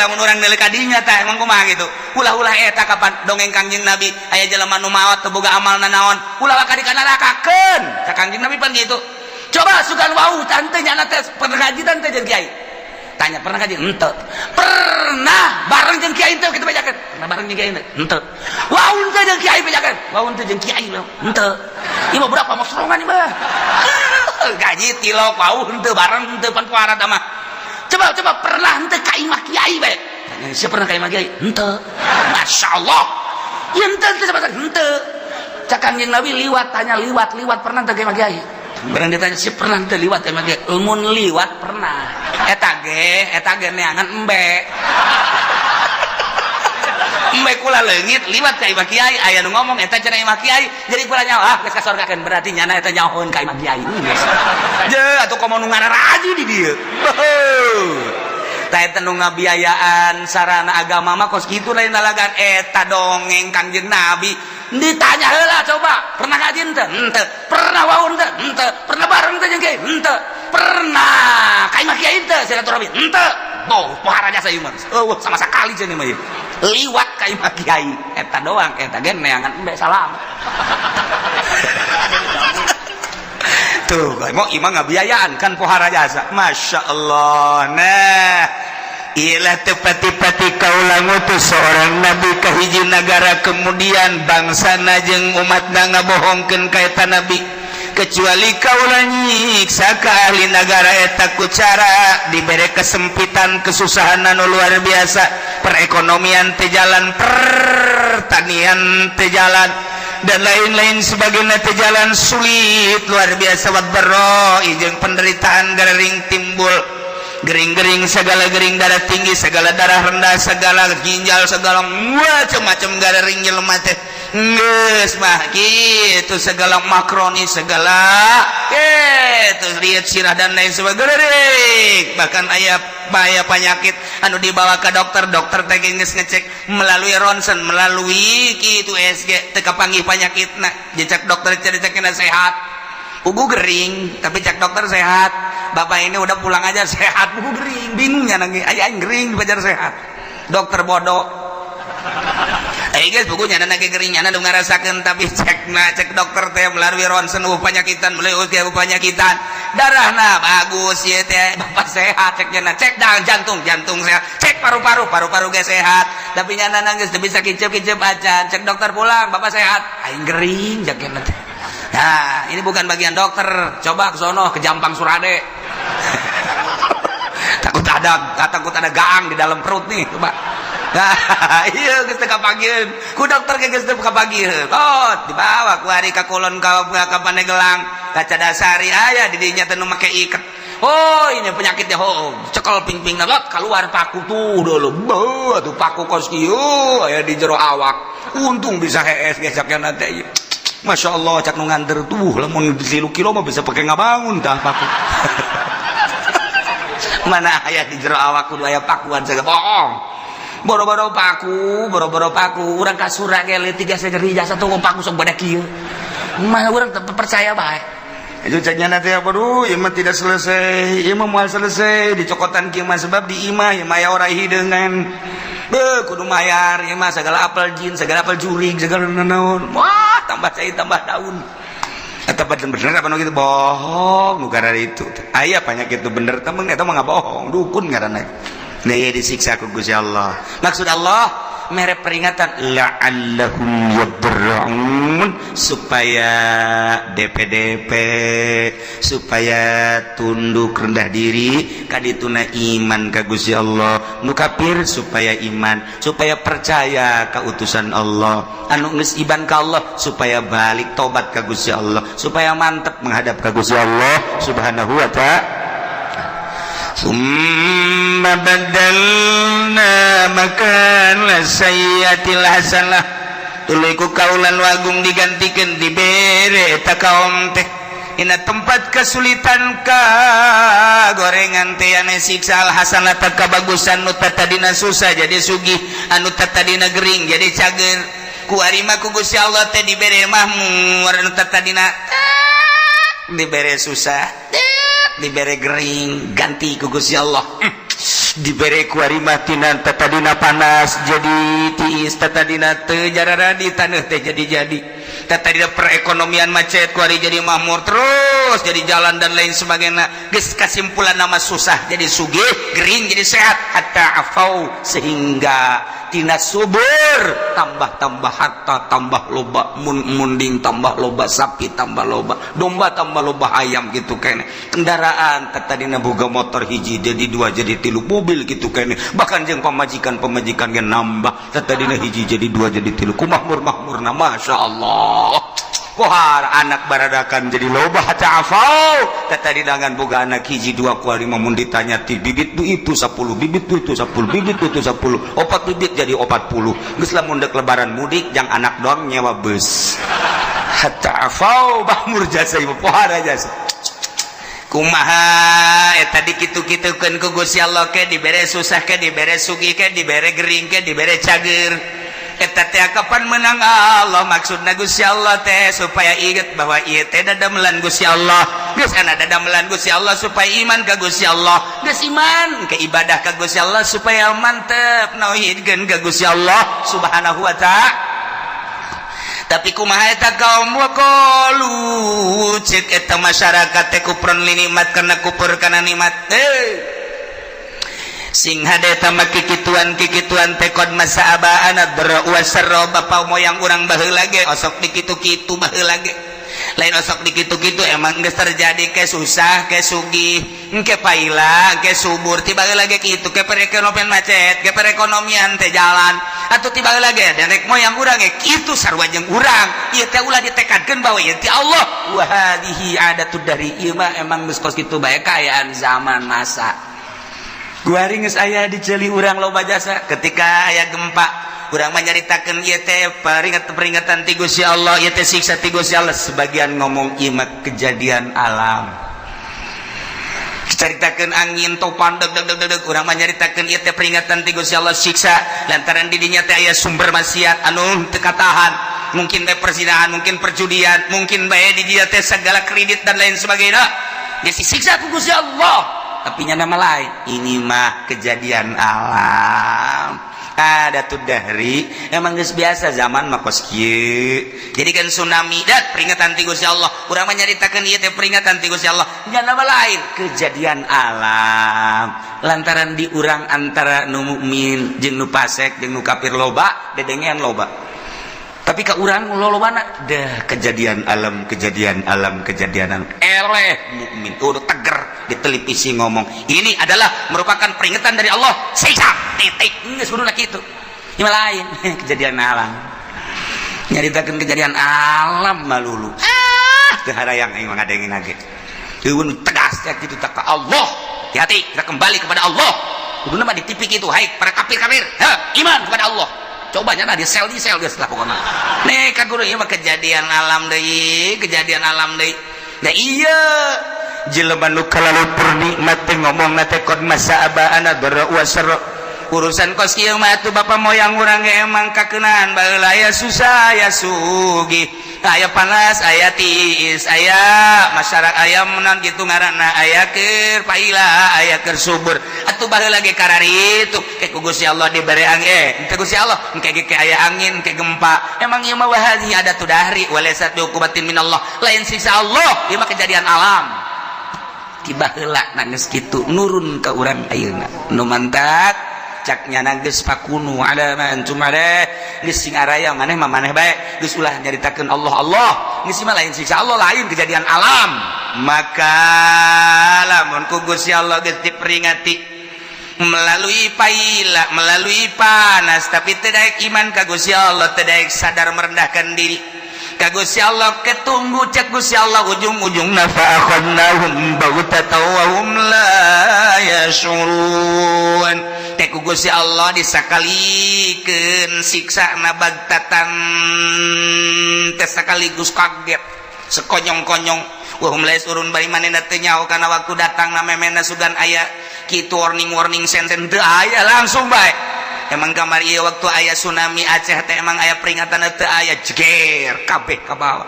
lamun urang neuleuh ka dinya tah emang kumaha gitu ulah-ulah eta kapan dongeng Kangjeng Nabi aya jelema nu maot teu boga amalna naon ulah ka di nerakakeun cak Kangjeng Nabi pan gitu. Coba sugan wau tante nyana teh pernah ngaji tante jeung kiai tanya pernah ngaji henteu pernah bareng jeung kiai teh kita bacakeun pernah bareng jeung kiai teh henteu wau teh jeung kiai bacakeun wau teh jeung kiai henteu ieu mah berapa mosrongan ieu mah gaji tilok wau henteu bareng henteu pan kuarat mah coba pernah henteu ka imah kiai bae siapa pernah ka imah kiai henteu masyaallah ieu henteu henteu cak Kangjeng Nabi liwat tanya liwat pernah teu ka imah kiai barang ditanya si pernah terliwat emang ge ulmun liwat pernah eta ge neangan embe kula leungit liwat ka imah kiai aya nu ngomong eta cenah imah kiai jadi kula nyawa geus kasorgakeun berarti nyana eta nyahoeun ka imah kiai je atuh komo nu ngararaji di dieu tah eta nu ngabiayaan sarana agama mah kos kitu lain dalagan eta dongeng Kangjeng Nabi ditanya heula coba pernah ngaji henteu henteu pernah wau henteu henteu pernah bareng teh jeung kiai henteu pernah ka imah kiai henteu silaturahmi henteu tuh pohara jasa ieu mah sama sakali cenah mah liwat ka imah kiai eta doang eta ge neangan embe salam tuh mau imah ngabiayaan kan pohara jasa Masya Allah nah ialah tepati-pati kaulah ngutus seorang nabi ke hiji negara kemudian bangsa jeung umatna ngabohongkeun ka eta nabi kecuali kaulah nyiksa ka ahli negara eta ku cara dibere kesempitan kesusahan anu luar biasa perekonomian teh jalan pertanian teh jalan dan lain-lain sebagainya teh jalan sulit luar biasa wat baro jeung penderitaan garering timbul gering-gering segala gering darah tinggi segala darah rendah segala ginjal segala macam-macam garering jelema teh geus mah kitu segala makroni segala kitu lihat sirah dan lain sebagainya bahkan aya penyakit anu dibawa ke dokter teh geus ngecek melalui ronsen melalui kitu SG teu kapanggih penyakitna jecak dokter cek-cekna sehat ugu gering tapi cek dokter sehat bapak ini udah pulang aja sehat ugu gering bingungnya nanti aja gering dibajar sehat dokter bodoh guys bukunya nanti geringnya nanti ngerasakan tapi cek dokter teh melalui ronsen penyakitan melalui penyakitan darahna bagus ya teh bapak sehat ceknya cek jantung sehat cek paru-paru ge sehat tapi nyana nangis bisa kicep aja cek dokter pulang bapak sehat aing gering jakena teh. Nah, ini bukan bagian dokter. Coba ke sono ke Jampang Surade. takut ada gaang di dalam perut nih, coba. Nah, iya geus teu kapagieun. Ku dokter ge geus teu kapagieun. Oh, dibawa ku ari ka Kulon ka Pandegelang, ka Cadasari aya di dinya teh nu make iket. Oh, ini penyakitnya cekel ping-pingna lot keluar paku tuh dulu. Beuh, atuh paku kos kieu aya di jero awak. Untung bisa hees gesakna teh. Masya Allah cak nu nganter tuh lamun 3 kilo mah bisa pakai ngabangun tah paku mana aya di jero awak kudu aya pakuan segala bohong boro-boro paku urang kasura ge leutik ge segeri jasa tuh paku sok badak kieu mah urang teu percaya bae itu caknya teh aduh ieu mah tidak selesai ieu mah moal selesai dicokotan kieu mah sebab di imah ieu mah ora hideungan kudu mayar ieu mah segala apel jin segala apel jurig segala naon wah tambah cai tambah daun eta bener apa nu kitu bohong nu gara itu aya penyakit itu bener temen eta mah ngabohong dukun ngaranna nah ieu disiksa ku Gusti Allah maksud Allah mere peringatan la'allahum yadra'un supaya DP supaya tunduk rendah diri kadituna iman ka Gusti Allah nu kafir supaya iman supaya percaya ka utusan Allah anu geus iban ka Allah supaya balik tobat ka Gusti Allah supaya mantep menghadap ka Gusti Allah subhanahu wa ta'ala summa badalna makana sayyatil hasanah tuluy ku kaulan wagung digantikeun dibere eta kaum teh Ina tempat kesulitan ka gorengan teh ane siksa al hasanata kabagusan nu tadina susah jadi sugih anu tadina gering jadi cager ku ari mah ku Gusti Allah teh dibere mahmur anu tadina dibere susah dibere gering ganti ku Gusti Allah dibere ku ari mah tina tadina panas jadi tiis tadina teu jarara di taneuh teh jadi tadi perekonomian macet kuari jadi makmur terus jadi jalan dan lain sebagainya geus kesimpulan nama susah jadi sugih gering jadi sehat hatta afau sehingga tina subur tambah harta tambah loba munding tambah loba sapi tambah loba domba tambah loba ayam gitu kene kendaraan tadina boga motor hiji jadi dua jadi tilu mobil gitu kene bahkan jeung pamajikan ge nambah tadina hiji jadi dua jadi tilu ku makmur-makmurna masyaallah kohar anak baradakan jadi loba hatta afau tadi dengan boga anak hiji dua kuari mun ditanya ti bibit itu 10 bibit itu 10 bibit itu 10 opat bibit jadi 40 geus lamun dek lebaran mudik jang anak doang nyewa bus hatta afau bahmur jasa ibu pohar jasa kumaha eta dikitu-kitukeun ku Gusti Allah ke dibere susah ke dibere sugih ke dibere gering ke dibere cager eta teh kapan menang Allah maksudna Gusti Allah teh supaya inget bahwa ieu teh dadamelan Gusti Allah geus ana dadamelan Gusti Allah supaya iman ka Gusti Allah geus iman ke ibadah ka Gusti Allah supaya mantep nauhidkeun ka Gusti Allah subhanahu wa ta'ala tapi kumaha eta kaum waqalu cek eta masyarakat teh kupron nikmat kana kupur kana nikmat sing hadeta make kikituan tekod masa abaana berwasarro bapak moyang urang baheula ge osok dikitu-kitu baheula ge lain osok dikitu-kitu emang geus terjadi ke susah ke sugih ke paila ke subur tiba lagi kitu ke perekonomian macet ke perekonomian teh jalan atuh tiba lagi derek moyang urang ge kitu sarua jeung urang ieu teh ulah ditekadkeun bahwa ieu ti Allah wa hadhihi adatud dari ieu mah emang geus kos kitu bae kaayaan zaman masa guari geus aya di ceuli urang loba jasa ketika aya gempa urang mah nyaritakeun ieu teh peringatan ti Gusti Allah ieu teh siksa ti Gusti Allah sebagian ngomong ieu mah kejadian alam caritakeun angin topan deg urang mah nyaritakeun ieu teh peringatan ti Gusti Allah siksa lantaran di dinya teh aya sumber maksiat anu teu katahan mungkin teh perzinahan mungkin perjudian mungkin bae di dia teh segala kredit dan lain sebagainya dia siksa ku Gusti Allah tapi nama lain ini mah kejadian alam ada tuh dari emang geus biasa zaman mah kos kieu jadi kan tsunami dat peringatan ti Gusti Allah urang mah nyaritakeun ieu teh peringatan ti Gusti Allah nama lain kejadian alam lantaran di urang antara nu mukmin jeung nu fasik jeung nu kafir loba dedengean loba tapi ka urang lolobana dah kejadian alam eleh mukmin udah teger di televisi ngomong ini adalah merupakan peringatan dari Allah siksa titik geus kuduna kitu ieu lain kejadian alam nyaritakeun kejadian alam malulu teu harayang aing ngadengin lagi teueun tegas ya kitu tak ka Allah hati-hati kita kembali kepada Allah kuduna mah di TV kitu hai para kafir iman kepada Allah coba nyana di sel geus lah pokona nih kan kudu ieu mah kejadian alam deui da iya jelema nu kalalupur nikmat teh ngomongna teh qad masa'abana berwasar urusan kos kieu mah atuh bapak moyang urang ge emang kakeunaan baheula aya susah aya sugih aya panas aya tiis aya masyarakat aya menan kitu ngaranna aya keur paila aya keur subur atuh baheula ge karari itu ke Gusti Allah dibere angin teh Gusti Allah engke ge aya angin ke gempa emang ieu mah wahadi ada tu dahri walaysa biuqubatin minallah lain siksa Allah ieu mah kejadian alam tiba heula nangis kitu nurun ka urang ayeuna nu mantap caknya geus pakunu ada antum ada geus sing araya maneh mah maneh bae geus ulah nyaritakeun Allah geus mah lain siksa Allah lain kejadian alam maka lamun ku Gusti Allah geus diperingati melalui paila melalui panas tapi teu daek iman ka Gusti Allah teu daek sadar merendahkan diri ka Gusti Allah ketunggu cek Gusti Allah ujung-ujungna fa akhadnahum baghtatan wa hum la yashurun teh ku Gusti Allah disakalikeun siksana baghtatan teh sakaligus kaget sekonyong-konyong wa hum la yasurun bari manehna teu nyaho kana waktu datang na memena sugan aya kitu warning senten teu aya langsung bae. Emang kamari ieu waktu aya tsunami Aceh teh emang aya peringatan teu aya jeger kabeh ka bawah.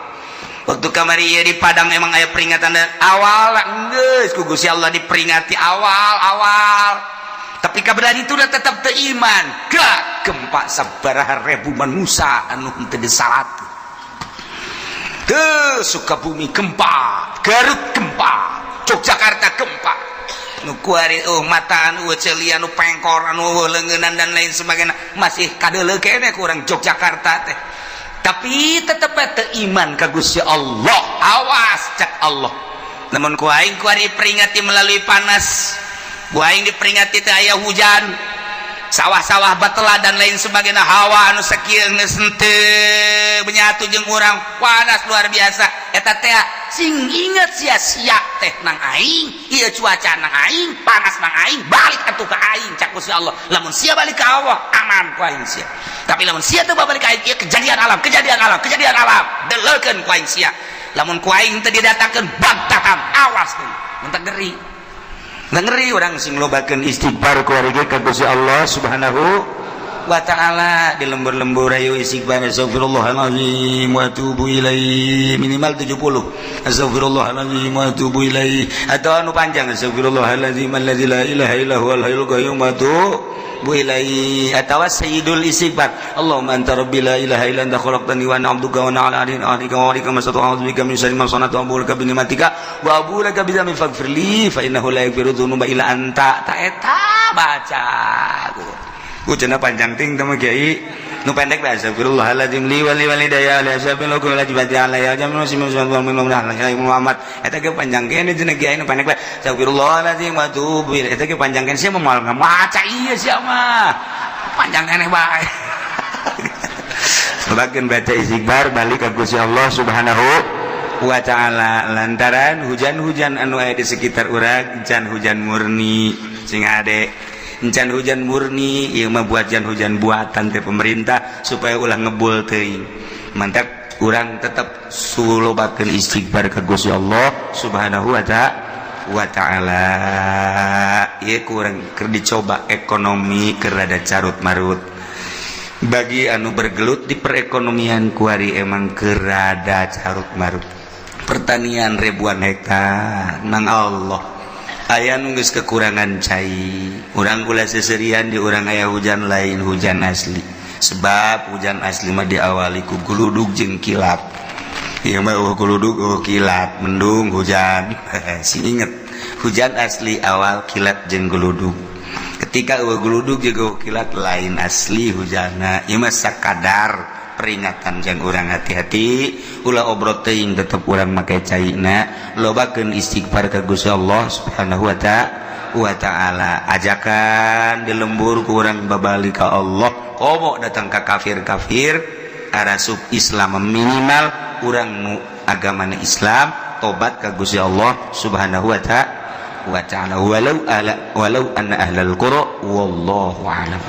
Waktu kamari ieu di Padang emang aya peringatan awal geus ku Gusti Allah diperingati awal. Tapi kabarani itu udah tetap teiman gak gempa sabaraha ribu manusia anu henteu disalat teu Sukabumi gempa, Garut gempa, Yogyakarta gempa, nu kuari mata anu ceuli anu pengkor anu leungeunnan dan lain sebagainya masih kadeuleu keneh kurang Yogyakarta teh. Tapi tetep teiman ka Gusti Allah. Awas cak Allah. Namun ku aing kuari peringati melalui panas, aing diperingati teh aya hujan, sawah-sawah batela dan lain sebagainya, hawa anu sakieu geus henteu benyatu jeung urang panas luar biasa. Eta teh sing inget sia-sia teh nang aing, ieu cuaca nang aing, panas nang aing, balik atuh ka aing cak Gusti Allah. Lamun sia balik ka Allah aman ku aing sia. Tapi lamun sia teu balik ka aing, ieu kejadian alam, deleukeun ku aing sia. Lamun ku aing teu didatangkeun bagtatam, awas teh mun teu geri. Ngeri orang sing lobakeun istighfar ku ari ge ka Gusti Allah Subhanahu wa taala. Di lembur-lembur ayo istighfar astagfirullahalazim wa atubu ilaihi minimal 70 astagfirullahalazim wa atubu ilaihi atau anu panjang astagfirullahalazim allazi la ilaha illa huwal hayyul qayyum wa atubu ilaihi atau sayyidul istighfar Allahumma anta rabbi la ilaha illa anta khalaqtani wa ana 'abduka wa ana 'ala ahdika wa wa'dika masata'udzu bika min syarri ma sana'tu wa a'udzu bika bi ni'matika wa a'udzu bika bi dzambi faghfirli fa innahu la yaghfiru dzunuba illa anta. Ta eta baca ucana panjang ting temu kiai nu pendek bae astagfirullahaladzim li wali walidayya la sabbil lakum la jibati alayya jamu simu sallallahu alaihi Muhammad. Eta ge panjang kene cenah kiai nu pendek bae astagfirullahaladzim wa atubu ilaih. Eta ge panjang kene sia moal ngamaca ieu sia mah panjang kene bae. Sebagian baca istighfar balik ka Gusti Allah Subhanahu wa taala lantaran hujan-hujan anu aya di sekitar urang encan hujan murni sing ade encan hujan murni ieu mah buat hujan buatan teh pemerintah supaya ulah ngebul teuing. Mantap urang tetep sulobakeun istighfar ka Gusti Allah Subhanahu wa taala. Ieu kurang keur dicoba ekonomi keur rada carut marut. Bagi anu bergelut di perekonomian kuari emang keur rada carut marut. Pertanian ribuan hektar nang Allah aya nu geus kekurangan cai. Urang kula seserian di urang aya hujan lain hujan asli. Sebab hujan asli mah diawali ku guludug jeung kilat. Ieu mah guludug kilat, mendung hujan. Si inget hujan asli awal kilat jeung guludug. Ketika guludug jeung kilat lain asli hujanna. Ieu mah sakadar peringatan jeung urang hati-hati ulah obrot teuing tetep urang make caina lobakeun istighfar ka Gusti Allah Subhanahu wa taala. Ajakan di lembur ku urang babalik ka Allah komo datang ka kafir-kafir arasub Islam minimal urang nu agamana Islam tobat ka Gusti Allah Subhanahu wa taala walau anna ahlal qura wallahu a'lam.